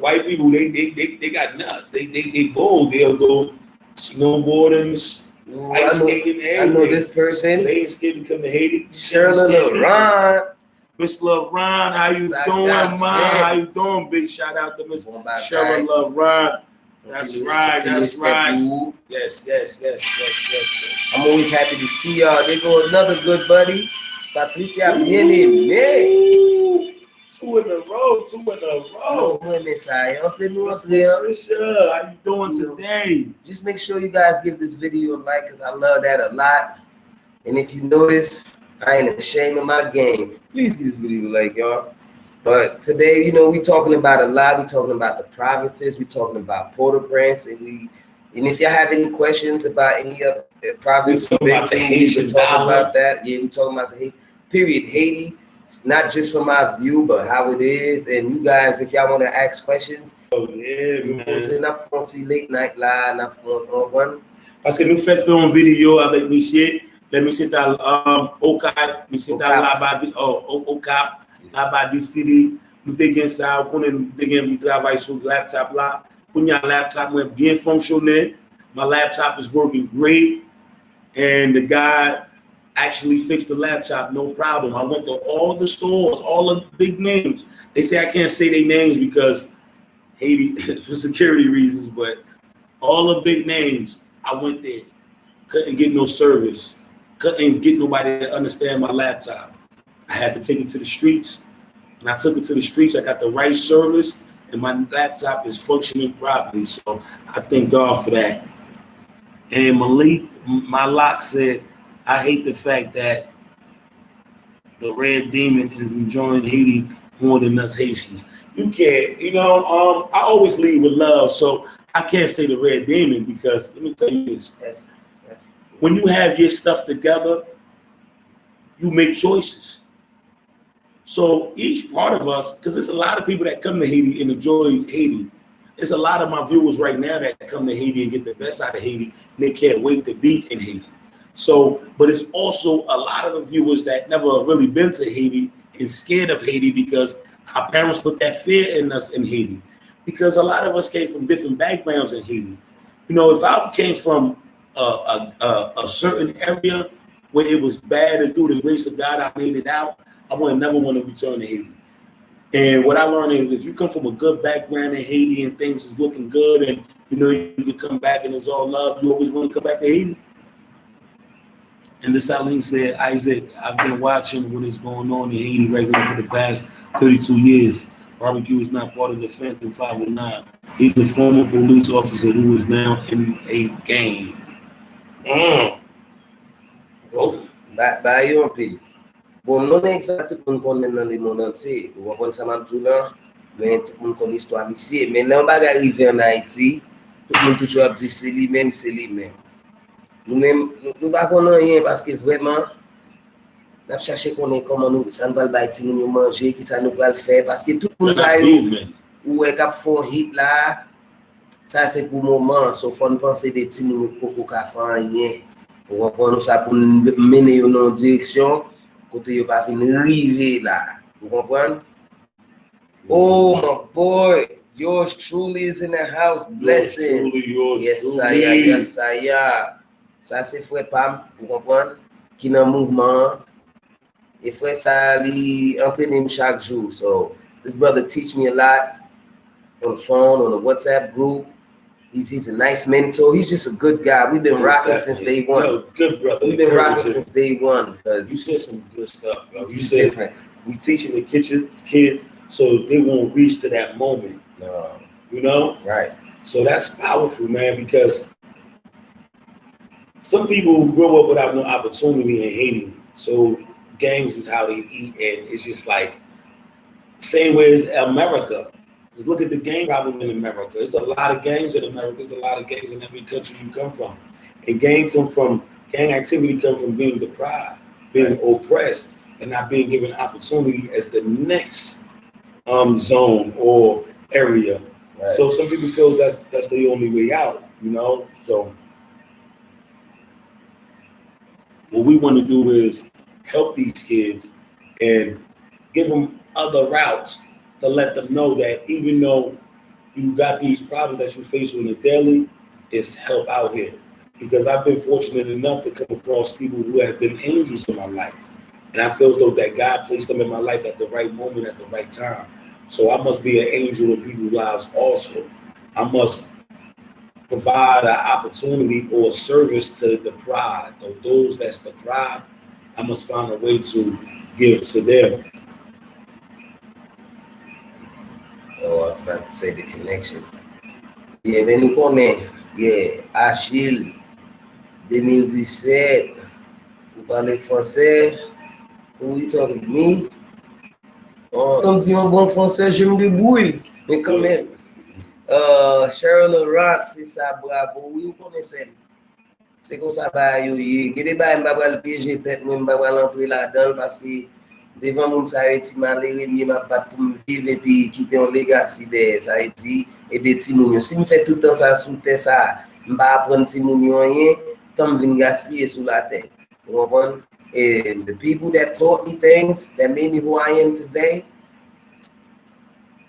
White people, they got nuts. They bold. They'll go snowboarding, ice skating, everything. I know this person. So they ain't scared to come to Haiti. Shirley LeBron. Miss LeBron, how you doing, man? How you doing? Big shout out to Miss Shirley LeBron. That's right. Yes. I'm always happy to see y'all. There go another good buddy. Patricia bien-aimée. Two in a row. Patricia, how you doing today? Just make sure you guys give this video a like, because I love that a lot. And if you notice, I ain't ashamed of my game. Please give this video a like, y'all. But today, you know, we talking about a lot. We talking about the provinces. We talking about Port-au-Prince, and if y'all have any questions about any of the province, we talking about the Haitian talking about that. Yeah, we talking about the Haiti. Period. Haiti. It's not just from my view, but how it is. And you guys, if y'all want to ask questions, not late night live, not one. Parce que nous faisons une vidéo avec monsieur. Let me sit down. Ocap, we sit down là-bas. Ocap, là-bas the city. Nous dégaine ça. On dégaine travail sur le laptop là. When your laptop went bien fonctionné, my laptop is working great, and the guy actually fixed the laptop, no problem. I went to all the stores, all the big names. They say I can't say their names because Haiti for security reasons, but all the big names, I went there, couldn't get no service, couldn't get nobody to understand my laptop. I had to take it to the streets. When I took it to the streets, I got the right service, and my laptop is functioning properly. So I thank God for that. And Malik, my lock said, I hate the fact that the Red Demon is enjoying Haiti more than us Haitians. You can't, I always lead with love. So I can't say the Red Demon, because let me tell you this. When you have your stuff together, you make choices. So each part of us, because there's a lot of people that come to Haiti and enjoy Haiti. There's a lot of my viewers right now that come to Haiti and get the best out of Haiti, and they can't wait to be in Haiti. So, but it's also a lot of the viewers that never really been to Haiti and scared of Haiti because our parents put that fear in us in Haiti. Because a lot of us came from different backgrounds in Haiti. If I came from a certain area where it was bad, and through the grace of God, I made it out, I never want to return to Haiti. And what I learned is if you come from a good background in Haiti and things is looking good, and you can come back and it's all love, you always want to come back to Haiti. And this Eileen said, Isaac, I've been watching what is going on in Haiti regularly for the past 32 years. Barbecue is not part of the Phantom 509. He's a former police officer who is now in a gang. Oh, by your opinion. Bon, non exact tout le monde connaît dans le monde entier. Vous comprenez ça, Mabdoula? Mais tout le monde connaît l'histoire ici. Mais non, pas arrivé en Haïti, tout le monde toujours dit c'est lui-même, c'est lui-même. Nous-mêmes, nous ne connaissons rien parce que vraiment, nous cherchons comment nous, ça nous va le nous manger, qui ça nous va le faire. Parce que tout le monde a eu, ou est cap font hit là, ça c'est pour le moment. Sauf qu'on pense des petits minutes pour qu'on fasse rien. Vous comprenez ça pour mener dans une direction. Côté yo pas venir arriver là, vous comprenez? Oh my boy, yours truly is in the house. Blessings. Yes, saya. Ça c'est frère Pam, vous comprenez? Qui dans mouvement. Et frère ça lui entraîne chaque jour. So this brother teach me a lot on the phone, on the WhatsApp group. He's a nice mentor. He's just a good guy. We've been rocking since day one. Yo, good brother. We've been rocking since day one because you said some good stuff. Yo. You said different. We teaching the kids so they won't reach to that moment. Right. So that's powerful, man. Because some people grow up without no opportunity in Haiti. So gangs is how they eat, and it's just like same way as America. Just look at the gang problem in America. There's a lot of gangs in America. There's a lot of gangs in every country you come from. And gang activity comes from being deprived, being oppressed, and not being given opportunity as the next zone or area. Right. So some people feel that's the only way out, So what we want to do is help these kids and give them other routes to let them know that even though you got these problems that you face on the daily, it's help out here. Because I've been fortunate enough to come across people who have been angels in my life. And I feel as though that God placed them in my life at the right moment, at the right time. So I must be an angel in people's lives also. I must provide an opportunity or a service to the deprived, or those that's deprived. I must find a way to give to them. Oh, I forgot to say the connection. Yeah, mais nous connaissons. Yeah, Achille, 2017, vous parlez français. Who you talking to me? Comme dit en bon français, je me débrouille. Mais quand même, Cheryl Rock, c'est ça, bravo. Oui, vous connaissez. C'est comme ça, bah, yo, il y a des bails, je vais le piéger tête, moi, je vais l'entrer là-dedans parce que devant mon Haïti, malgré je m'a pas pour me vivre et puis quitter un legacy de Haïti et des timonions. Si je fais tout le temps ça sous terre, ça, je vais apprendre timonions rien, tant que je gaspiller sous la tête. You comprends? And the people that taught me things that made me who I am today,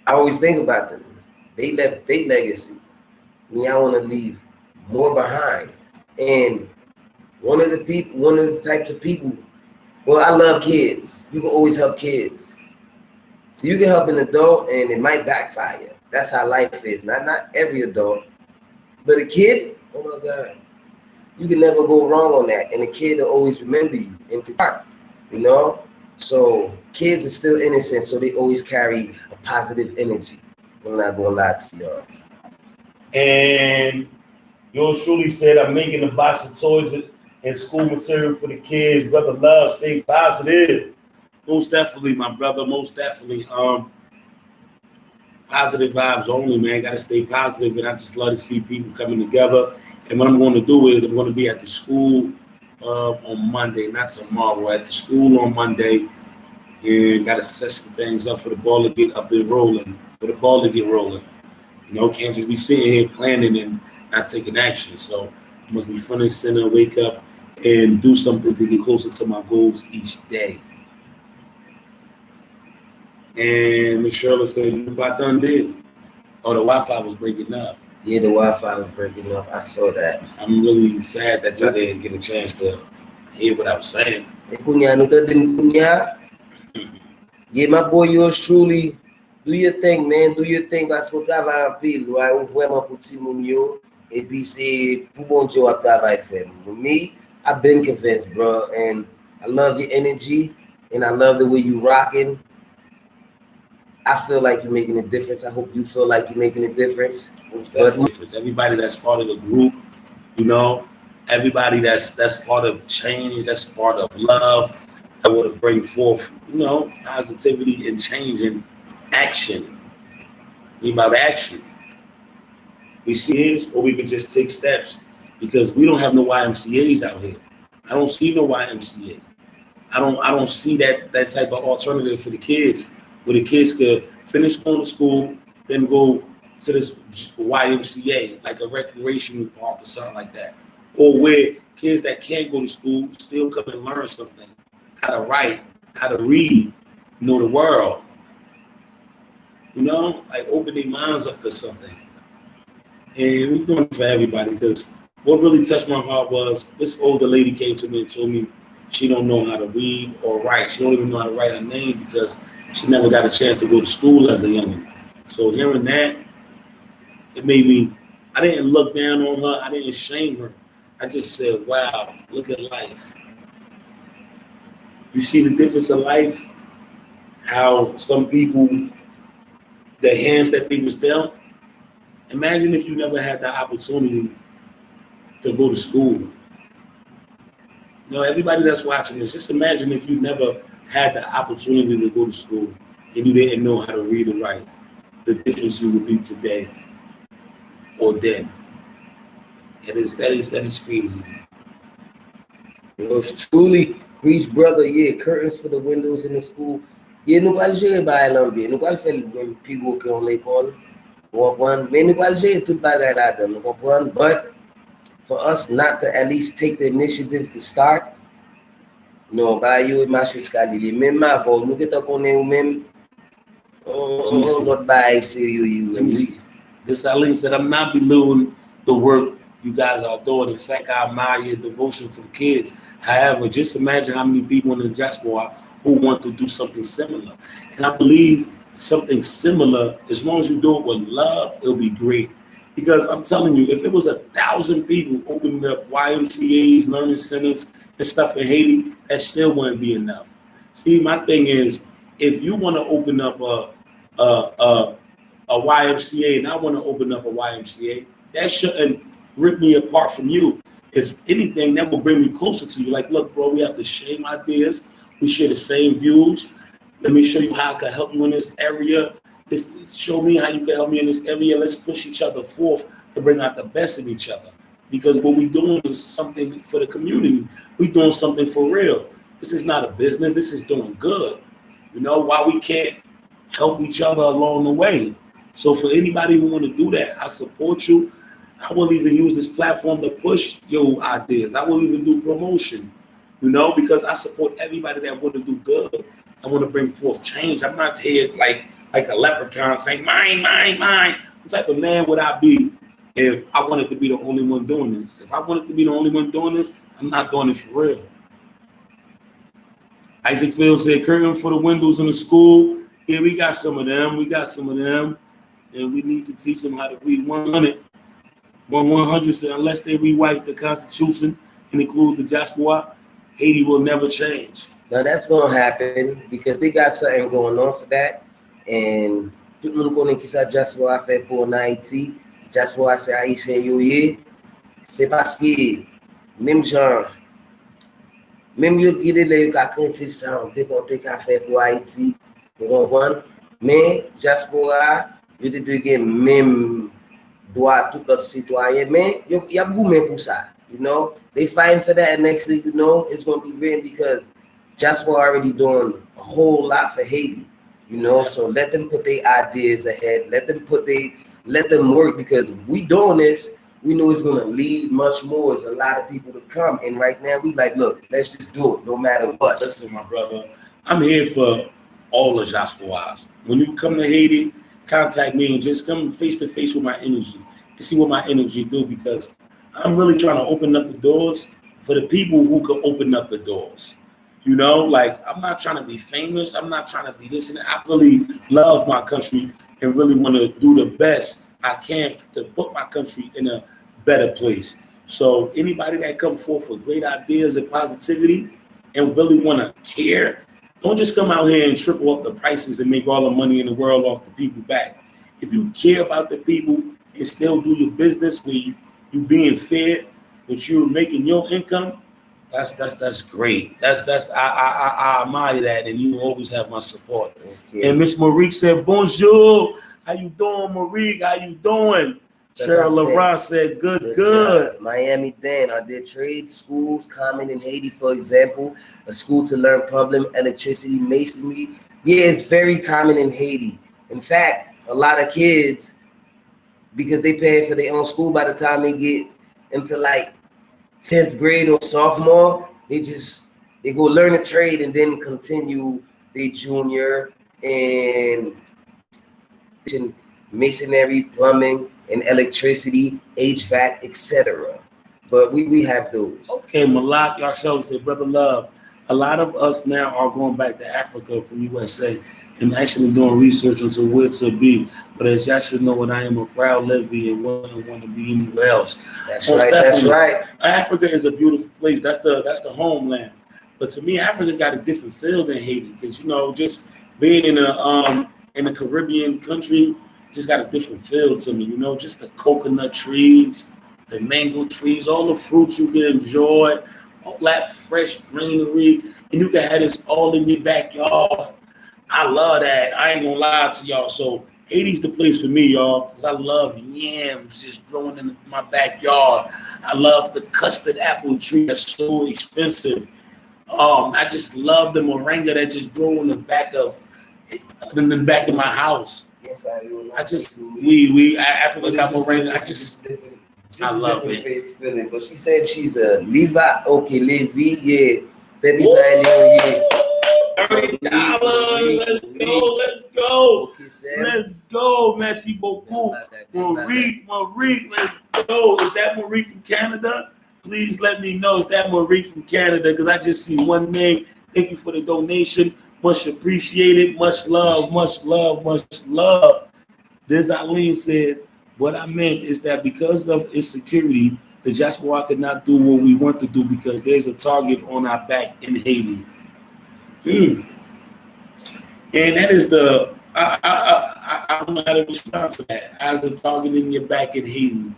I always think about them. They left their legacy. Me, I want to leave more behind. And one of the types of people, well, I love kids. You can always help kids. So you can help an adult and it might backfire. That's how life is. Not every adult, but a kid, oh my God. You can never go wrong on that. And a kid will always remember you and to part, you know? So kids are still innocent, so they always carry a positive energy. I'm not gonna lie to y'all. And yours truly said, I'm making a box of toys and school material for the kids. Brother Love, stay positive. Most definitely, my brother, most definitely. Positive vibes only, man. Gotta stay positive, and I just love to see people coming together. And what I'm going to do is I'm going to be at the school on Monday, not tomorrow. At the school on Monday, and got to set some things up for the ball to get up and rolling. You know, can't just be sitting here planning and not taking action. So it must be front and center, wake up and do something to get closer to my goals each day. And Miss Shirley said, "What done did? Oh, the Wi-Fi was breaking up." Yeah, the Wi-Fi was breaking up. I saw that. I'm really sad that y'all didn't get a chance to hear what I was saying. Yeah, my boy, yours truly. Do your thing, man. Do your thing. Parce qu'on travaille en pile. On vraiment pour petit moun yo. Et puis c'est pour bon Dieu à travail fait. Me, I've been convinced, bro. And I love your energy. And I love the way you rocking. I feel like you're making a difference. I hope you feel like you're making a difference. Everybody that's part of the group, you know, everybody that's part of change, that's part of love, that would bring forth, you know, positivity and change and action. About action. We see this, or we could just take steps because we don't have no YMCA's out here. I don't see no YMCA. I don't see that type of alternative for the kids, where the kids could finish going to school, then go to this YMCA, like a recreation park or something like that. Or where kids that can't go to school still come and learn something, how to write, how to read, know the world. You know, like open their minds up to something. And we're doing it for everybody, because what really touched my heart was this older lady came to me and told me she don't know how to read or write. She don't even know how to write her name because she never got a chance to go to school as a youngin'. So hearing that, it made me, I didn't look down on her. I didn't shame her. I just said, wow, look at life. You see the difference in life? How some people, the hands that they was dealt. Imagine if you never had the opportunity to go to school. You know, everybody that's watching this, just imagine if you never had the opportunity to go to school and you didn't know how to read and write, the difference you would be today or then. That is crazy. Yours truly, preach, brother. Yeah, curtains for the windows in the school. Yeah, nous pas le gérer by l'ambie. Nous pas le faire le même pigot qu'on l'école. Mais nous pas le gérer tout bagay là-dedans. Nous comprendre. But for us not to at least take the initiative to start, non, bah yo marché escalier. Même avant, nous que t'en connaît ou même on got by you. Let me see. This Eileen said, I'm not belittling the work you guys are doing. In fact, I admire your devotion for the kids. However, just imagine how many people in the diaspora who want to do something similar. And I believe something similar, as long as you do it with love, it'll be great. Because I'm telling you, if it was 1,000 people opening up YMCA's, learning centers, and stuff in Haiti, that still wouldn't be enough. See, my thing is, if you want to open up a, a, a YMCA and I want to open up a YMCA, that shouldn't rip me apart from you. If anything, that will bring me closer to you. Like, look, bro, we have the same ideas. We share the same views. Let me show you how I can help you in this area. Show me how you can help me in this area. Let's push each other forth to bring out the best in each other. Because what we're doing is something for the community. We're doing something for real. This is not a business. This is doing good. You know, why we can't help each other along the way. So for anybody who want to do that, I support you. I will even use this platform to push your ideas. I will even do promotion, you know, because I support everybody that want to do good. I want to bring forth change. I'm not here like a leprechaun saying, mine, mine, mine. What type of man would I be if I wanted to be the only one doing this? If I wanted to be the only one doing this, I'm not doing it for real. Isaac Field said, curtain for the windows in the school. Yeah, we got some of them. And we need to teach them how to read 100. 100 said, unless they rewrite the Constitution and include the diaspora, Haiti will never change. Now that's gonna happen because they got something going on for that. And tout le monde connaît qui ça diaspora fait pour en Haïti. Diaspora c'est haïtien yoye. C'est parce que même genre, même yo qui les yo ka craintif ça, déporté qu'a fait pour Haïti, vous comprenez? Mais diaspora, yo te gen même droit tout autre citoyen, mais y a beaucoup pour ça. You know, they fighting for that, and next thing you know, it's gonna be written because Jasper already doing a whole lot for Haiti. You know, so let them put their ideas ahead. Let them work because we doing this. We know it's gonna lead much more. There's a lot of people to come, and right now we like, look, let's just do it, no matter what. Listen, my brother, I'm here for all the Jasperois. When you come to Haiti, contact me and just come face to face with my energy and see what my energy do, because I'm really trying to open up the doors for the people who could open up the doors. You know, like, I'm not trying to be famous. I'm not trying to be this and that. I really love my country and really want to do the best I can to put my country in a better place. So anybody that come forth with great ideas and positivity and really want to care, don't just come out here and triple up the prices and make all the money in the world off the people back. If you care about the people and still do your business where you being fair, but you're making your income, that's great. I admire that, and you always have my support. Okay. And Miss Marique said, bonjour. How you doing, Marique? How you doing? Cheryl LeBron said, good. Job. Miami Dan, are there trade schools common in Haiti, for example, a school to learn plumbing, electricity, masonry? Yeah, it's very common in Haiti. In fact, a lot of kids, because they pay for their own school, by the time they get into like 10th grade or sophomore, they go learn a trade and then continue their junior and masonry, plumbing, and electricity, HVAC, etc. But we have those. Okay, Malak Yarsel said, brother love, a lot of us now are going back to Africa from USA and actually doing research into where to be. But as y'all should know, what I am a proud Levy and wouldn't want to be anywhere else. That's right. That's right. Africa is a beautiful place. That's the homeland. But to me, Africa got a different feel than Haiti, because you know, just being in a Caribbean country just got a different feel to me. You know, just the coconut trees, the mango trees, all the fruits you can enjoy, all that fresh greenery, and you can have this all in your backyard. I love that. I ain't gonna lie to y'all. So Haiti's the place for me, y'all, because I love yams just growing in my backyard. I love the custard apple tree that's so expensive. I just love the moringa that just grow in the back of my house. Yes, Africa got moringa. I love it. Feeling. But she said she's a Levi. Okay, Levi, yeah. Baby, yeah. $30. Let's go. Let's go. Merci beaucoup. Marie, let's go. Is that Marie from Canada? Please let me know. Is that Marie from Canada? Because I just see one name. Thank you for the donation. Much appreciated. Much love. Much love. Much love. This Eileen said, what I meant is that because of insecurity, the diaspora could not do what we want to do because there's a target on our back in Haiti. And that is I don't know how to respond to that. As a target in your back in Haiti,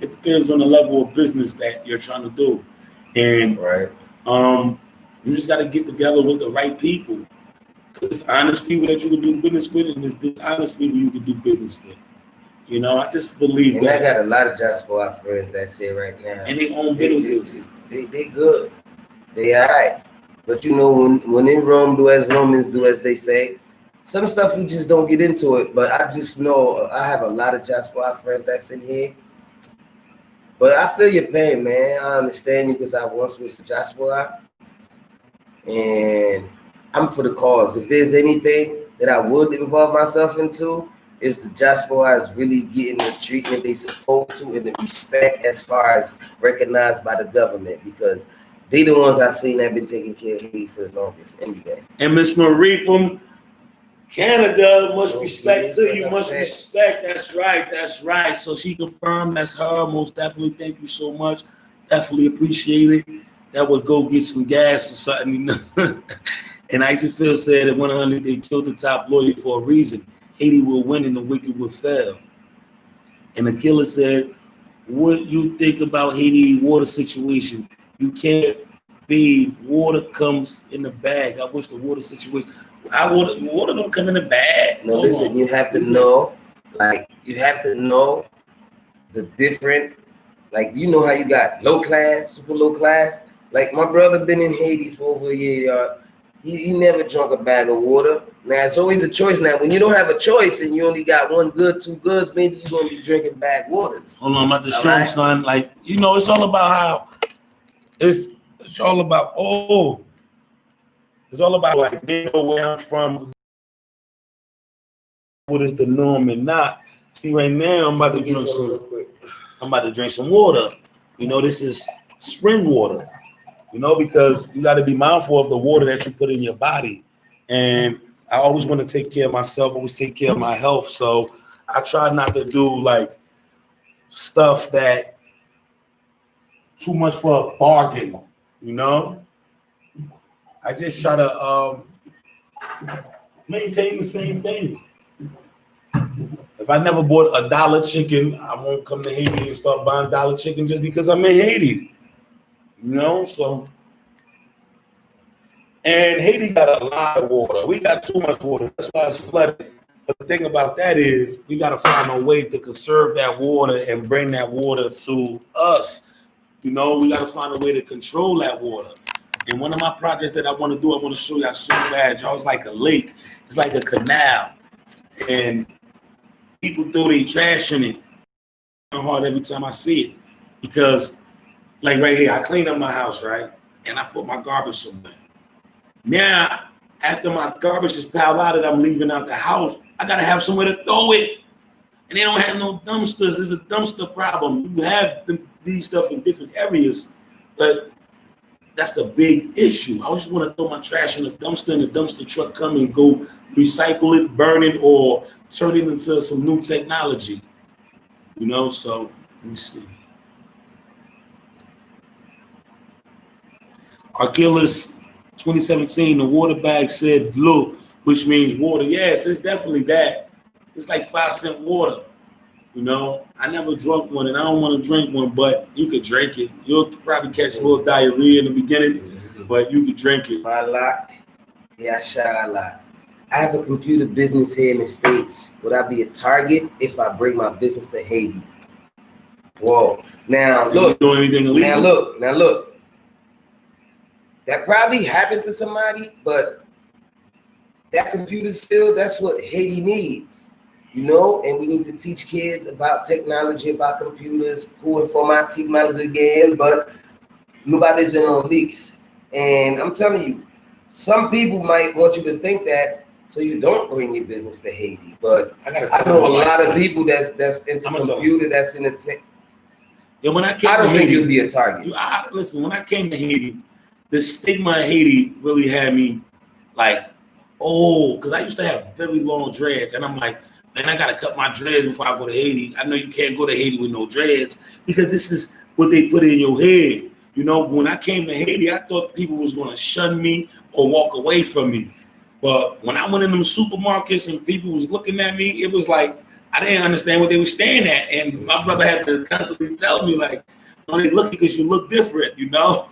it depends on the level of business that you're trying to do. And Right. you just got to get together with the right people. Because it's honest people that you can do business with, and it's dishonest people you can do business with. You know, I just believe And I that. got a lot of diaspora friends that's it right now. And they own businesses. They good. They all right. But you know, when in Rome, do as Romans do, as they say. Some stuff we just don't get into it. But I just know I have a lot of diaspora friends that's in here. But I feel your pain, man. I understand you because I once was a diaspora. And I'm for the cause. If there's anything that I would involve myself into, is the diaspora is really getting the treatment they supposed to and the respect as far as recognized by the government, because they the ones I've seen that been taking care of Haiti for the longest anyway. And Miss Marie from Canada, much respect to you, much respect. That's right. So she confirmed that's her. Most definitely, thank you so much. Definitely appreciate it. That would go get some gas or something, you know. And Icefield said at 100 they killed the top lawyer for a reason. Haiti will win and the wicked will fail. And the killer said, what you think about Haiti water situation? You can't bathe. Water comes in the bag. I wish the water situation. Water don't come in the bag. No, listen, you have to know, you have to know the different, you know how you got low class, super low class. Like my brother been in Haiti for over a year. He never drunk a bag of water. Now it's always a choice. Now when you don't have a choice and you only got one good, two goods, maybe you're gonna be drinking bag waters. Hold on, I'm about to show him, son. It's all about how it's all about. It's all about they know where I'm from. What is the norm and not? See, right now I'm about to drink some water. You know, this is spring water. You know, because you got to be mindful of the water that you put in your body. And I always want to take care of myself, always take care of my health. So I try not to do stuff that too much for a bargain, you know? I just try to maintain the same thing. If I never bought $1 chicken, I won't come to Haiti and start buying $1 chicken just because I'm in Haiti. You know, so. And Haiti got a lot of water. We got too much water. That's why it's flooded. But the thing about that is we got to find a way to conserve that water and bring that water to us. You know, we got to find a way to control that water. And one of my projects that I want to do, I want to show y'all so bad. Y'all, it's like a lake. It's like a canal. And people throw their trash in it. I'm hard every time I see it. Because right here, I clean up my house, right? And I put my garbage somewhere. Now, after my garbage is piled out and I'm leaving out the house, I got to have somewhere to throw it. And they don't have no dumpsters. There's a dumpster problem. You have these stuff in different areas, but that's a big issue. I just want to throw my trash in a dumpster and the dumpster truck come and go recycle it, burn it, or turn it into some new technology. You know, so let me see. Archilles 2017, the water bag said blue, which means water. Yes, it's definitely that. It's like 5-cent water. You know, I never drunk one and I don't want to drink one, but you could drink it. You'll probably catch a little diarrhea in the beginning, but you could drink it. Yashallah. I have a computer business here in the States. Would I be a target if I bring my business to Haiti? Whoa. Now look. Do anything illegal? Now look. That probably happened to somebody, but that computer field, that's what Haiti needs, you know? And we need to teach kids about technology, about computers, cool informatique, malgré, but nobody's in on leaks. And I'm telling you, some people might want you to think that so you don't bring your business to Haiti. But I know a lot of people that's into computer, that's in the tech. Yeah, when I came I don't to think Haiti, you'll be a target. Listen, when I came to Haiti, the stigma of Haiti really had me because I used to have very long dreads, and I'm like, and I gotta cut my dreads before I go to Haiti. I know you can't go to Haiti with no dreads because this is what they put in your head. You know, when I came to Haiti, I thought people was gonna shun me or walk away from me. But when I went in them supermarkets and people was looking at me, it was like I didn't understand what they were staring at. And my brother had to constantly tell me, like, no, they look because you look different, you know?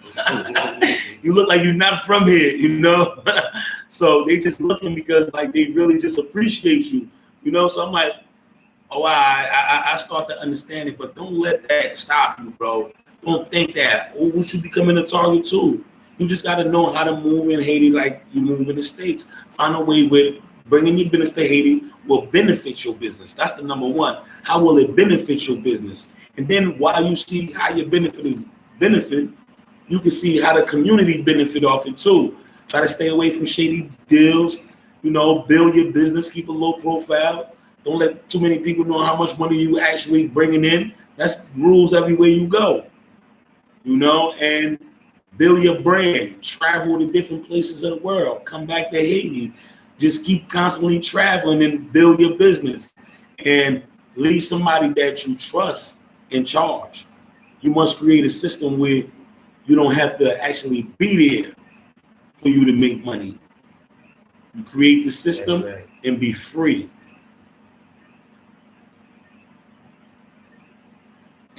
You look like you're not from here, you know? So they just looking because like they really just appreciate you, you know? So I'm like, oh, I start to understand it, but don't let that stop you, bro. Don't think that, oh, we should be becoming a target too. You just got to know how to move in Haiti like you move in the States. Find a way where bringing your business to Haiti will benefit your business. That's the number one. How will it benefit your business? And then while you see how your benefit, you can see how the community benefit off it too. Try to stay away from shady deals, you know, build your business, keep a low profile. Don't let too many people know how much money you actually bringing in. That's rules everywhere you go, you know, and build your brand, travel to different places of the world, come back to Haiti, just keep constantly traveling and build your business and leave somebody that you trust in charge. You must create a system where you don't have to actually be there for you to make money. You create the system and be free.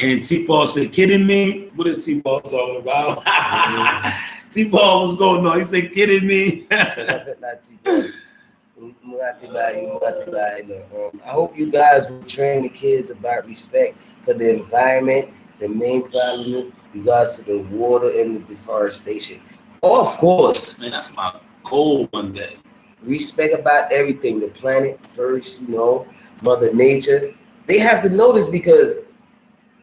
And T-Paul said, kidding me? What is T-Paul talking about? T-Paul was going on. He said, kidding me? I hope you guys will train the kids about respect for the environment, the main problem regards to the water and the deforestation. Of course. Man, that's my goal one day. Respect about everything, the planet first, you know, Mother Nature. They have to know this because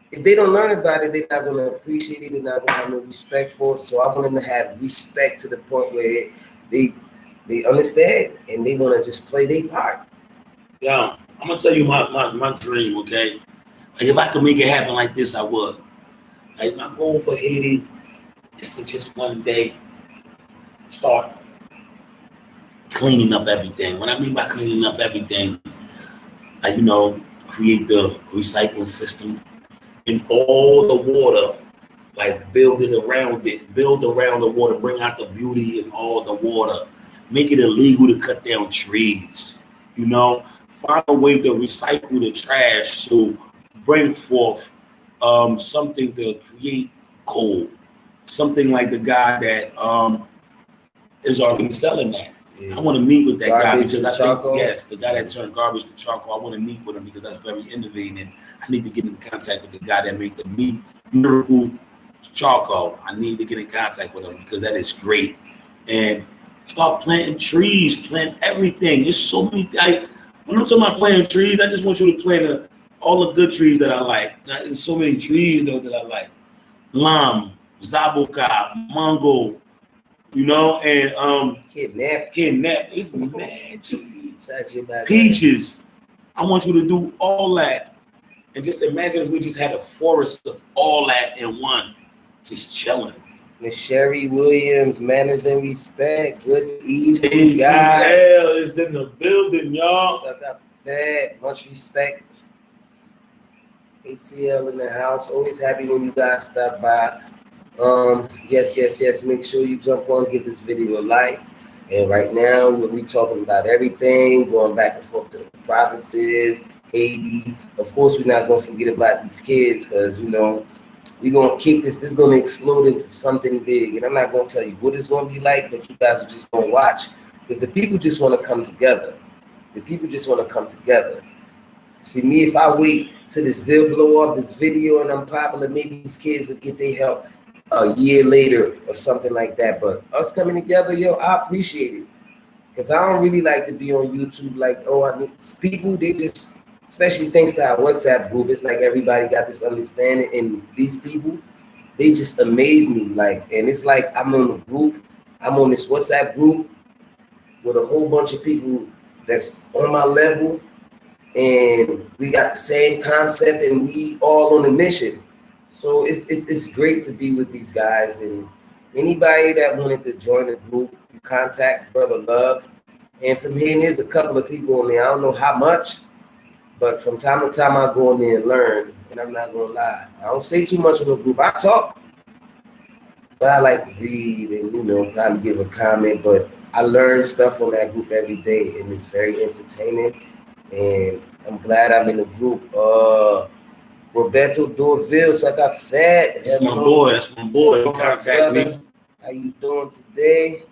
if they don't learn about it, they're not going to appreciate it. They're not going to have no respect for it. So I want them to have respect to the point where they understand and they want to just play their part. Yeah, I'm going to tell you my dream, okay? If I could make it happen like this, I would. Like my goal for Haiti is to just one day start cleaning up everything. What I mean by cleaning up everything, you know, create the recycling system. In all the water, like build around the water, bring out the beauty in all the water, make it illegal to cut down trees, you know, find a way to recycle the trash to bring forth something to create coal, something like the guy that is already selling that. I want to meet with that guy because I think, yes, the guy that turned garbage to charcoal, I want to meet with him because that's very innovative. I need to get in contact with the guy that made the miracle charcoal. I need to get in contact with him because that is great. And start planting trees, plant everything. There's so many. When I'm talking about planting trees, I just want you to plant all the good trees that I like. There's so many trees though that I like. Lime, zabuka, mango, you know, and kidnap. It's mad trees. Peaches. I want you to do all that. And just imagine if we just had a forest of all that in one, just chilling. Miss Sherry Williams, manners and respect. Good evening, ATL is in the building, y'all. Suck up fat. Much respect. ATL in the house. Always happy when you guys stop by. Yes. Make sure you jump on, give this video a like. And right now, we're talking about everything, going back and forth to the provinces, Haiti. Of course, we're not going to forget about these kids because, you know, we're going to kick this. This is going to explode into something big. And I'm not going to tell you what it's going to be like, but you guys are just going to watch because the people just want to come together. See, me, if I wait till this deal blow off this video and I'm popular, maybe these kids will get their help a year later or something like that. But us coming together, yo, I appreciate it. Because I don't really like to be on YouTube like, oh, I mean, people, they just, especially thanks to our WhatsApp group, it's like everybody got this understanding. And these people, they just amaze me. Like, and it's like I'm on a group, I'm on this WhatsApp group with a whole bunch of people that's on my level. And we got the same concept and we all on a mission. So it's great to be with these guys. And anybody that wanted to join the group, contact Brother Love. And from here, there's a couple of people on there. I don't know how much, But from time to time, I go in there and learn. And I'm not gonna lie, I don't say too much in the group. I talk, but I like to read and probably give a comment. But I learn stuff from that group every day, and it's very entertaining. And I'm glad I'm in the group. Roberto Dorville, so I got fat. That's my boy. That's my boy. He contact me. How you doing today?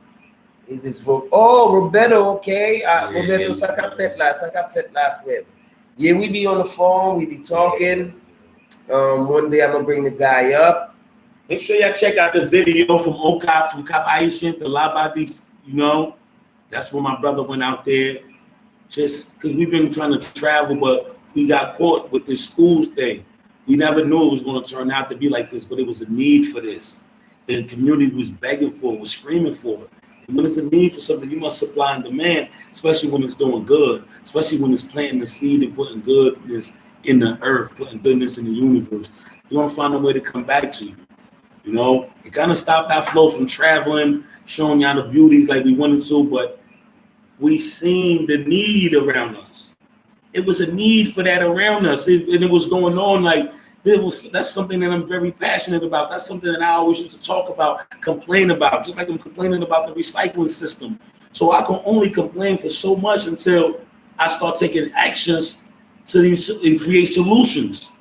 Is this Roberto? Okay, Roberto, saka fet la friend. Yeah, we be on the phone. We be talking. One day I'm gonna bring the guy up. Make sure y'all check out the video from OCOP, from Cap Haitian to Labadis. That's where my brother went out there. Just because we've been trying to travel, but we got caught with this schools thing. We never knew it was going to turn out to be like this, but it was a need for this. The community was begging for it, was screaming for it. And when there's a need for something, you must supply and demand, especially when it's doing good, especially when it's planting the seed and putting goodness in the earth, putting goodness in the universe. You want to find a way to come back to you. It kind of stopped that flow from traveling, showing y'all the beauties like we wanted to, but we seen the need around us. It was a need for that around us, and it was going on like that's something that I'm very passionate about. That's something that I always used to talk about, complain about, just like I'm complaining about the recycling system. So I can only complain for so much until I start taking actions to these and create solutions.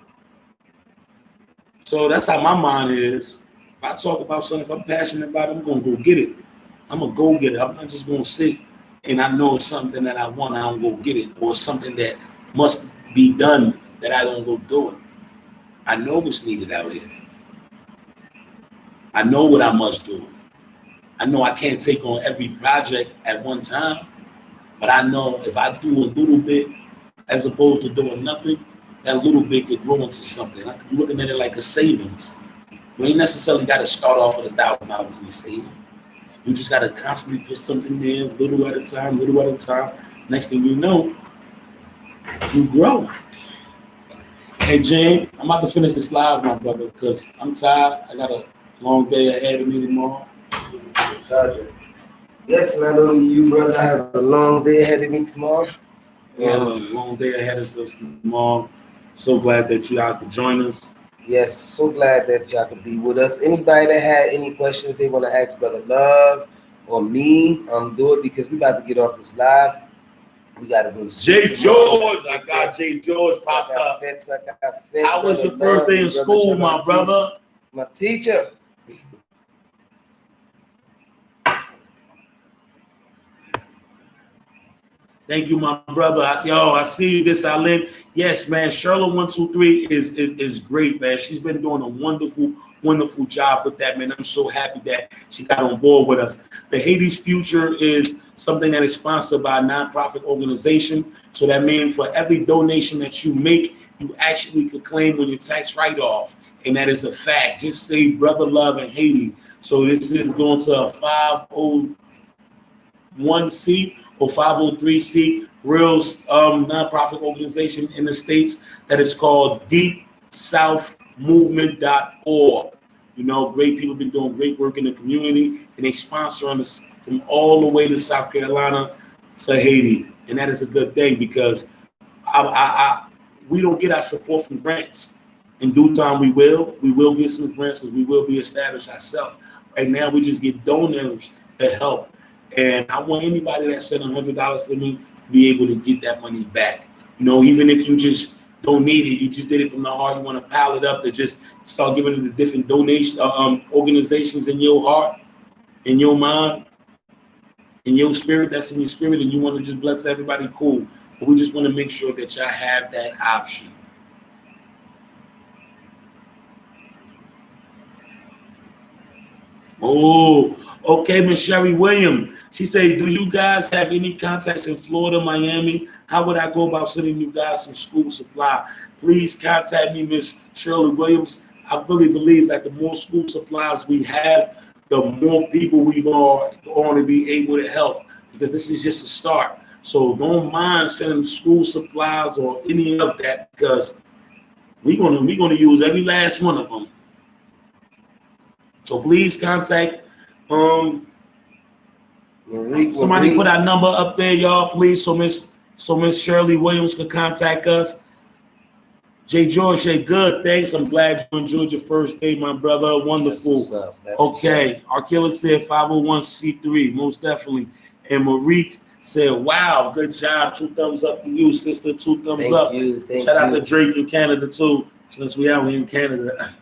So that's how my mind is. If I talk about something, if I'm passionate about it, I'm gonna go get it. I'm gonna go get it. I'm not just gonna sit and I know it's something that I want, I don't go get it, or something that must be done that I don't go do it. I know what's needed out here. I know what I must do. I know I can't take on every project at one time, but I know if I do a little bit as opposed to doing nothing, that little bit could grow into something. I'm looking at it like a savings. You ain't necessarily got to start off with $1,000 in your savings. You just got to constantly put something there, little at a time, little at a time. Next thing you know, you grow. Hey, Jane, I'm about to finish this live, my brother, because I'm tired. I got a long day ahead of me tomorrow. Yes, not only you, brother, I have a long day ahead of me tomorrow. We have a long day ahead of us tomorrow. So glad that you all could join us. Yes, so glad that y'all could be with us. Anybody that had any questions they want to ask Brother Love or me, do it because we about to get off this live. We got to go to Jay George. I got Jay George popped up. How was your first day in school, my brother? My teacher. Thank you, my brother. Yo, I see this, Alin. Yes, man. Charlotte 123 is great, man. She's been doing a wonderful job with that, man. I'm so happy that she got on board with us. The Haiti's Future is something that is sponsored by a nonprofit organization. So that means for every donation that you make, you actually could claim on your tax write-off. And that is a fact. Just say Brother Love in Haiti. So this is going to a 501c or 503c real nonprofit organization in the States that is called deepsouthmovement.org. Great people been doing great work in the community, and they sponsor us from all the way to South Carolina to Haiti. And that is a good thing because we don't get our support from grants. In due time, we will get some grants because we will be established ourselves. Right now, we just get donors to help. And I want anybody that sent $100 to me to be able to get that money back. Even if you just don't need it, you just did it from the heart. You want to pile it up to just start giving it to different donation organizations in your heart, in your mind, in your spirit. That's in your spirit, and you want to just bless everybody. Cool. But we just want to make sure that y'all have that option. Oh, okay, Miss Sherry Williams. She said, do you guys have any contacts in Florida, Miami? How would I go about sending you guys some school supply? Please contact me, Miss Shirley Williams. I really believe that the more school supplies we have, the more people we are going to be able to help, because this is just a start. So don't mind sending school supplies or any of that, because we're gonna use every last one of them. So please contact somebody put our number up there, y'all, please. So Miss So Miss Shirley Williams could contact us. Jay George said, good, thanks. I'm glad you enjoyed your first day, my brother. Wonderful. That's what's up. That's Okay. Arkilla said 501c3, most definitely. And Marique said, wow, good job. 2 thumbs up to you, sister. 2 thumbs up. Shout out to Drake in Canada, too, since we out here in Canada.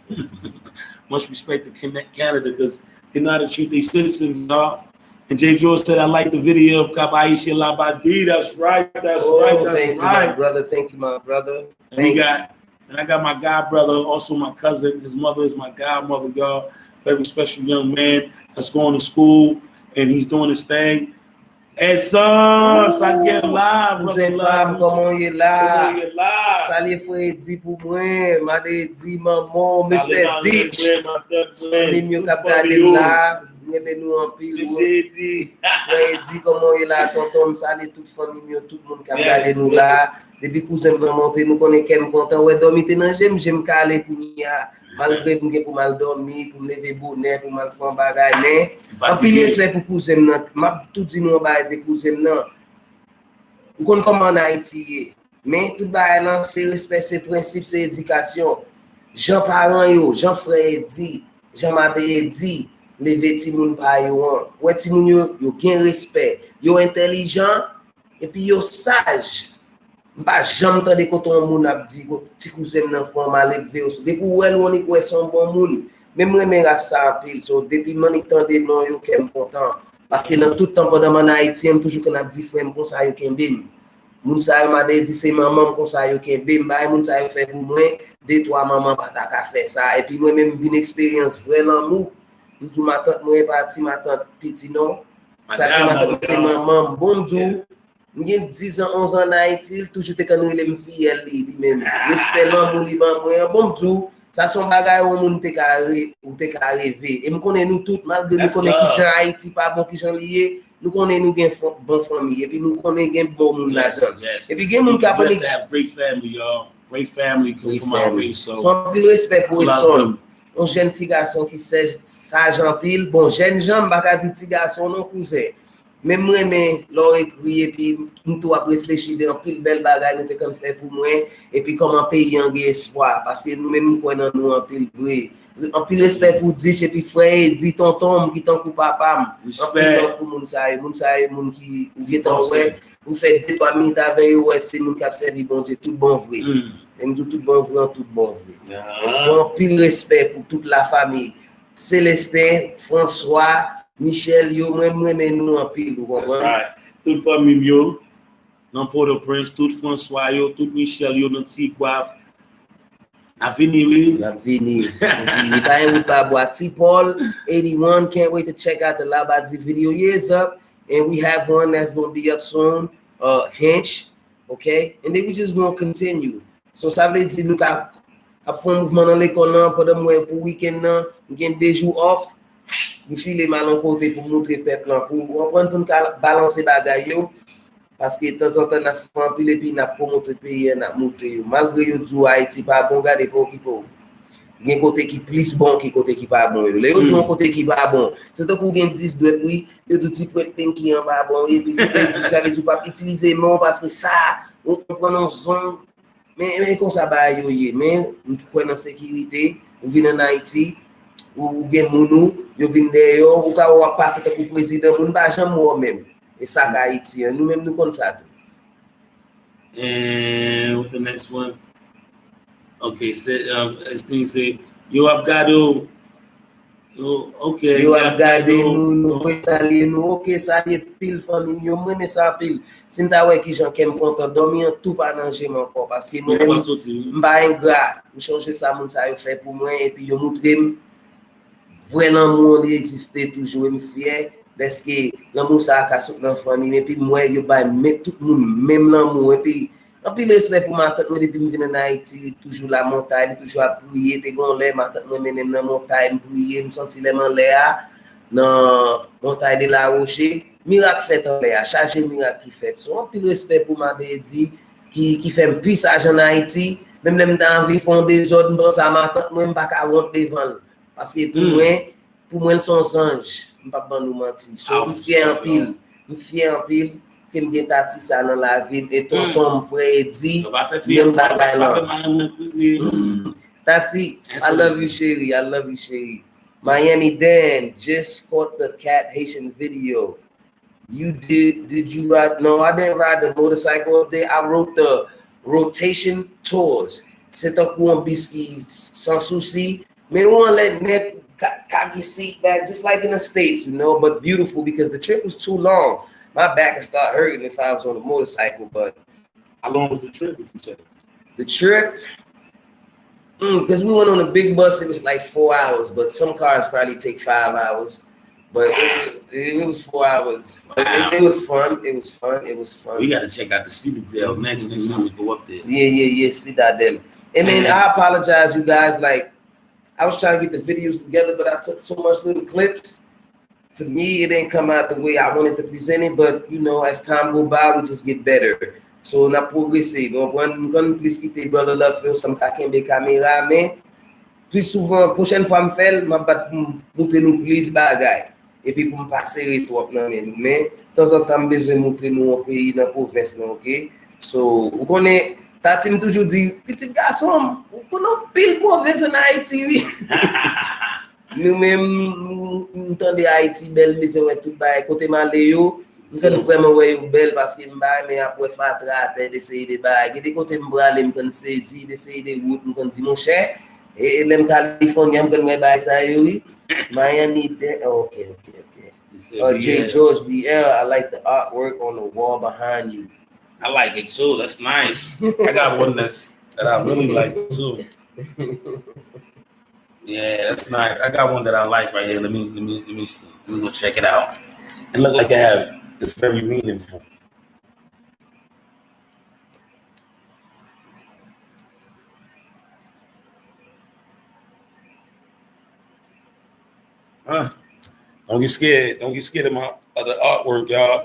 Much respect to Canada because they know how to treat their citizens, dog. And Jay George said, I like the video of Kabaisha Labadi. That's right. That's right. That's thank right. You, my brother. Thank you, my brother. And I got my god brother, also my cousin. His mother is my godmother, y'all. Very special young man that's going to school and he's doing his thing. Edson, ça get live, brother. Comment il est là? Salut Freddy pour moi, m'a dit maman, Mr. Ditch. Salut mieux cap garder là. Nous en pile. Freddy, comment il est là? Tonton, salut toute famille, tout le monde cap garder nous là. Depuis que j'aime monter, nous connaissons qu'elle content. Ouais, dormir dans j'aime caler pour malgré pour mal dormir, pour me lever bonnet, pour mal faire bagage. Mais en pile respect pour cousin nan, m'a tout dit nous ba de cousin nan. Vous connaissez comment en Haïti, mais tout bagage là, c'est respect, c'est principe, c'est éducation. Jean parents yo, Jean frère dit, Jean madre dit, lever ti moun pa yo. Ouais ti moun yo gen respect, yo intelligent et puis yo sage. Bah jamais tande quand on moun a dit que petit cousin nan font mal élevé depuis elle on est quoi son bon moun même remen ça en pile so depuis man tande non yo qu'aime content parce que dans tout temps pendant mon Haïti toujours qu'on a dit frère comme ça yo kembe moun ça m'a dit c'est maman comme ça yo kembe bah moun ça yo fait pour moi 2-3 maman pas ta ka faire ça et puis moi même une expérience vraiment mou tout ma tante moi parti ma tante petit non ça c'est ma tante c'est maman bon dou. J'ai 10 ans, 11 ans en Haïti, toujours te quand les filles lui-même. Respect l'amour liban moi bon tout, ça son bagaille au monde te carré ou te rêver. Et me connais nous toutes malgré nous connais qui gens Haïti pas bon qui gens lié, nous connais nous gain bonne famille et puis nous connais gain bon monde là-dedans. Et puis gain monde qui a pas great family y'all. Great family come from our race so. Son plus respect pour son. Un jeune petit garçon qui sage en pile, bon jeune gens pas dire petit garçon non cousin. Même moi mais leur écrit et puis nous tout a réfléchi dans pile belle bagaille nous te comme fait pour moi et puis comment payer en espoir parce que nous même connaissons nous en pile vrai en pile respect pour dire et puis frère dit tonton qui tant pour papa en pile pour moun ça qui est ouais vous faites 2-3 minutes avec ouais c'est nous qui a servi bon Dieu tout bon vrai et nous tout bon vrai tout bon vrai en pile respect pour toute la famille Célestin François Michel, yo, moi, nous en pile, vous comprenez? Toute famille, yo, dans Port-au-Prince, toute François, yo, toute Michel, yo, dans Tigouaf. Avenue. Pas boire. T-Paul 81, can't wait to check out the Labadi video. Years up, and we have one that's going to be up soon, Hinch, okay? And then we just going to continue. So, ça veut dire, nous, à faire un mouvement dans l'école, pendant pour week-end, nous avons des jours off. Nous filer mal en côté pour montrer peuple pour comprendre pour balancer bagaille parce que de temps en temps n'a fait pile et puis n'a pas montré pays n'a montré malgré yo du Haïti pas bon garder pour qui pour gen côté qui plus bon qui côté qui pas bon les autres côté qui pas bon c'est donc qu'on gen 10 doit oui de tout type de qui en pas bon et puis vous savez tout pas utiliser non parce que ça on prend en zone mais comme ça ba yo mais nous prenons en sécurité on vient en Haïti ou gen mounou yo vinn dehors ou ka ou passer pour président moun ba jamais moi même et ça Haïti nous même nous comme ça tout. And what's the next one? Okay, as things say yo have got to okay yo have got nous saluer nous OK saluer pile famille yo moi mais ça pile si ta ouais qui gens qui me content dormir tout pas danger encore parce que moi m'pa ingrat me changer ça moun ça yo fait pour moi et puis yo montrer vraiment monde existait toujours me fier parce que l'amour ça a sur dans famille mais puis moi yo ba mettre tout monde même l'amour et puis en plus respect pour ma tante moi depuis me venir en Haïti toujours la montagne toujours à prier te gon l'air ma tante moi même dans montagne prier me sentir les en l'air dans montagne de la Rocher miracle fait en l'air chargé miracle qui fait so en plus respect pour ma dit qui fait un puissage en Haïti même les dans envie font des ordres dans ça ma tante moi pas ka honte devant parce que pour moi ils sont anges pas nous mentir so me fier en pile Kem gen tati sa nan la vi, et tonton Freddy, So, I feel dem bagay lan. like Tati, I love you, Sherry. I love you, Sherry. Miami Dan just caught the Cat Haitian video. You did you ride? No, I didn't ride the motorcycle up there. I wrote the rotation tours. C'est un coup en biscuit sans souci. Mais on let net cocky seat back, just like in the States, you know, but beautiful because the trip was too long. My back would start hurting if I was on a motorcycle, but how long was the trip? Would you say? the trip, because we went on a big bus, it was like 4 hours, but some cars probably take 5 hours. But it was 4 hours. Wow. It was fun. It was fun. It was fun. We got to check out the Citadel next time we go up there. Yeah, Citadel. I mean, I apologize, you guys. Like, I was trying to get the videos together, but I took so much little clips. To me, it didn't come out the way I wanted to present it. But, you know, as time go by, we just get better. So, on a progressé. Donc, on plus quitter Brother Love Film, some kakembe caméra, mais plus souvent, prochaine fois, je fais, je vais montrer nous plus bagay. Et puis, pour me passer les trois, mais de temps en temps, besoin de montrer nous un pays dans la province, ok? So, vous connaissez, Tati me toujours dit, petit garçon, vous connaissez pile province en Haïti, oui. Nous-mêmes, nous entendons Haïti, belle maison et tout, côté Maléo. Nous sommes vraiment belle parce que mais après faire traiter d'essayer de bagues. Des côtés m'bralé me saisir d'essayer de route me dit mon cher et les Californiens me me bail ça oui. Miami okay. J. George BL, I like the artwork on the wall behind you. I like it too. That's nice. I got one that I really like too. Yeah, that's nice. I got one that I like right here. Let me see. Let me go check it out. It look like I have. It's very meaningful. Don't get scared. Don't get scared of the artwork, y'all.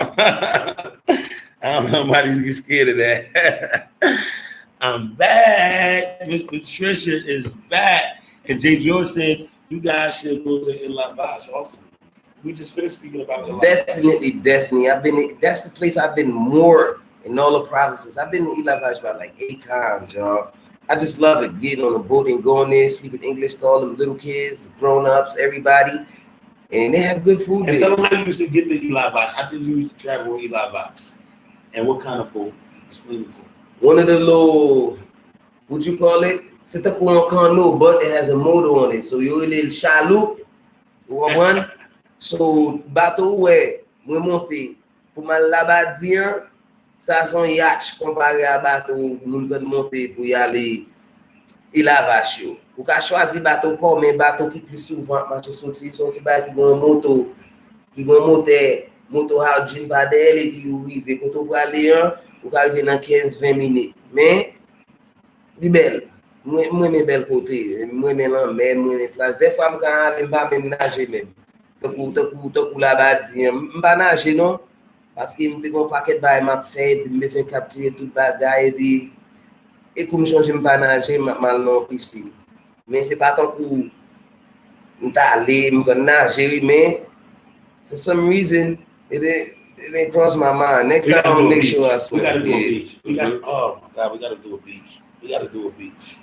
I don't know nobody's get scared of that. I'm back. Miss Patricia is back. And J. George said, you guys should go to El Lavage also. We just finished speaking about El Lavage. Definitely. That's the place I've been more in all the provinces. I've been to El Lavage about like 8 times, y'all. I just love it, getting on the boat and going there, speaking English to all the little kids, the grown-ups, everybody. And they have good food. And tell them how you used to get to El Lavage. How did you used to travel with El Lavage? And what kind of boat? Explain it to me. One of the little, what you call it? C'est un canoe, but it has a motor on it. So you're a little chaloupe, one. So bateau ouais, moi monter pour ma Labadien, ça son yacht comparé à bateau nous quand monter pour y aller El Lavage. Ou ka choisir bateau pas mais bateau qui plus souvent marcher sorti ba qui gon moto à JEANBA d'elle et puis arriver quand on va aller ou ka arriver dans 15-20 minutes. Mais di belle. Moi mes belles côté, moi mes mais moi mes places. Des fois me quand aller pas même nager même. Tant que là-bas dire m'pas nager non parce que me gon paquet bail m'a fait besoin capturer tout bagaille et comme changer m'pas nager mal non piscine. Mais c'est pas tant que m'aller me nager mais for some reason it didn't cross my mind. Next time I'll make sure I swim. We gotta do a beach. Oh my God, we gotta do a beach. We gotta do a beach.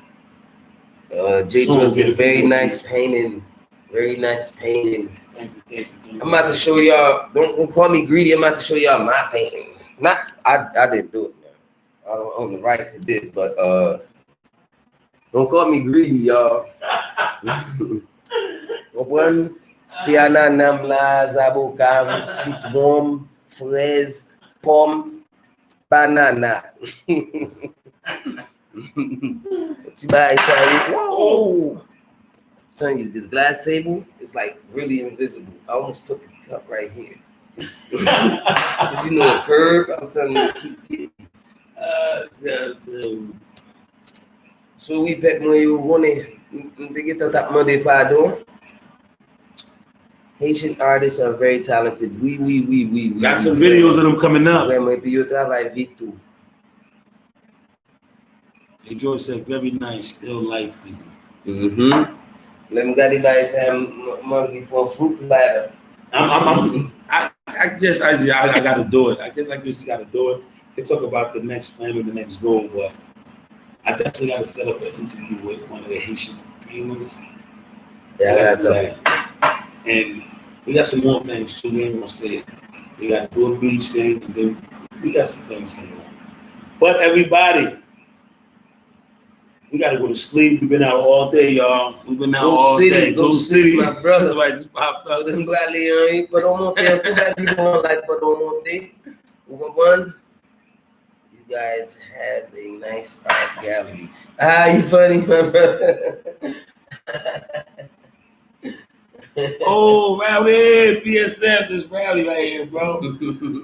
J. was a very nice painting. Very nice painting. Thank you. I'm about to show y'all. Don't call me greedy. I'm about to show y'all my painting. Not I didn't do it, man. I don't own the rights to this, but don't call me greedy, y'all. One, Tiana Namla, Zabokam, citron, fraise, pomme, banana. Whoa! I'm telling you, this glass table is like really invisible. I almost put the cup right here. Cause you know a curve. I'm telling you, keep getting. So we bet when you want to get that money pardon. Haitian artists are very talented. We. Got some videos of them coming up. Eu trabalho Vito. Hey, George said, very nice, still lively. Let me get it by some money for a fruit platter. I I got to do it. I guess I just got to do it. They talk about the next plan or the next goal, but I definitely got to set up an interview with one of the Haitian painters. Yeah, I got to do that. And we got some more things too. We ain't gonna say it. We got to do a beach thing, and then we got some things coming on. But everybody, we got to go to sleep. We've been out all day, y'all. We've been out all day. Go city, my brother. Somebody just popped up. You guys have a nice art gallery. You funny, my brother. Oh, Rowdy, PSF, this Rowdy right here, bro.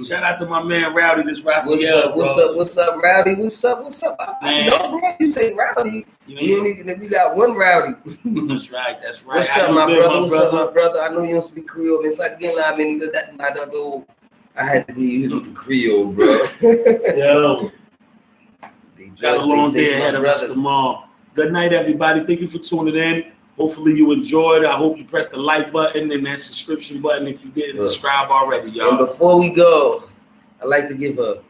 Shout out to my man Rowdy, this Raphael. What's up, Rowdy? What's up? I know, bro. You say Rowdy. We got one Rowdy. That's right. What's up, my brother? What's up, my brother? I know you don't speak Creole. It's again, I had to be you the Creole, bro. Yo. Got a long day ahead of us tomorrow. Good night, everybody. Thank you for tuning in. Hopefully you enjoyed. I hope you pressed the like button and that subscription button if you didn't subscribe already, y'all. And before we go, I'd like to give a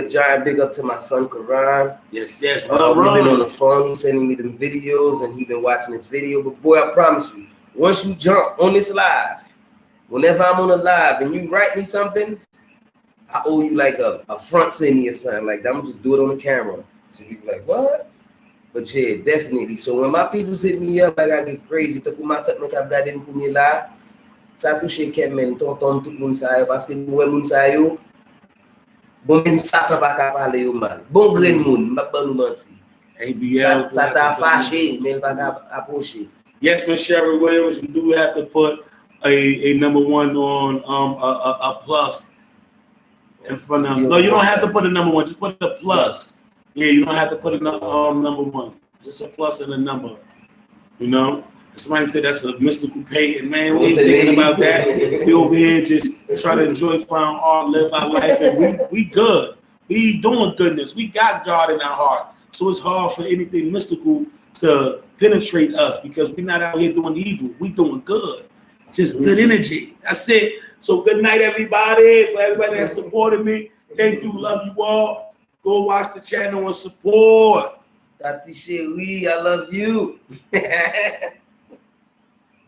giant big up to my son, Karan. Yes. We've been on the phone. He's sending me them videos, and he's been watching this video. But boy, I promise you, once you jump on this live, whenever I'm on a live and you write me something, I owe you like a front semi or something like that. I'm gonna just do it on the camera. So you be like, what? But yeah, definitely. So when my people hit me up, like I get crazy. To kumata me kabda din kumi la. Sa touche kemen tonton tout moun sa yo parce que moun sa yo bon men sa ka pa ka pale yo mal. Bon gren moun, m'a pas nou menti. ABL. Ça t'a fâché, mais pas ka approcher. Yes, Miss Sherry Williams, you do have to put a number one on a plus in front of. No, you don't have to put a number one. Just put a plus. Yeah, you don't have to put a number one. Just a plus and a number. You know? Somebody said that's a mystical painting. Man, we ain't thinking about that. We over here just trying to enjoy fine art, live our life, and we good. We doing goodness. We got God in our heart. So it's hard for anything mystical to penetrate us because we're not out here doing evil. We doing good. Just good energy. That's it. So good night, everybody. For everybody that supported me, thank you. Love you all. Go watch the channel and support. Tati Chérie, I love you.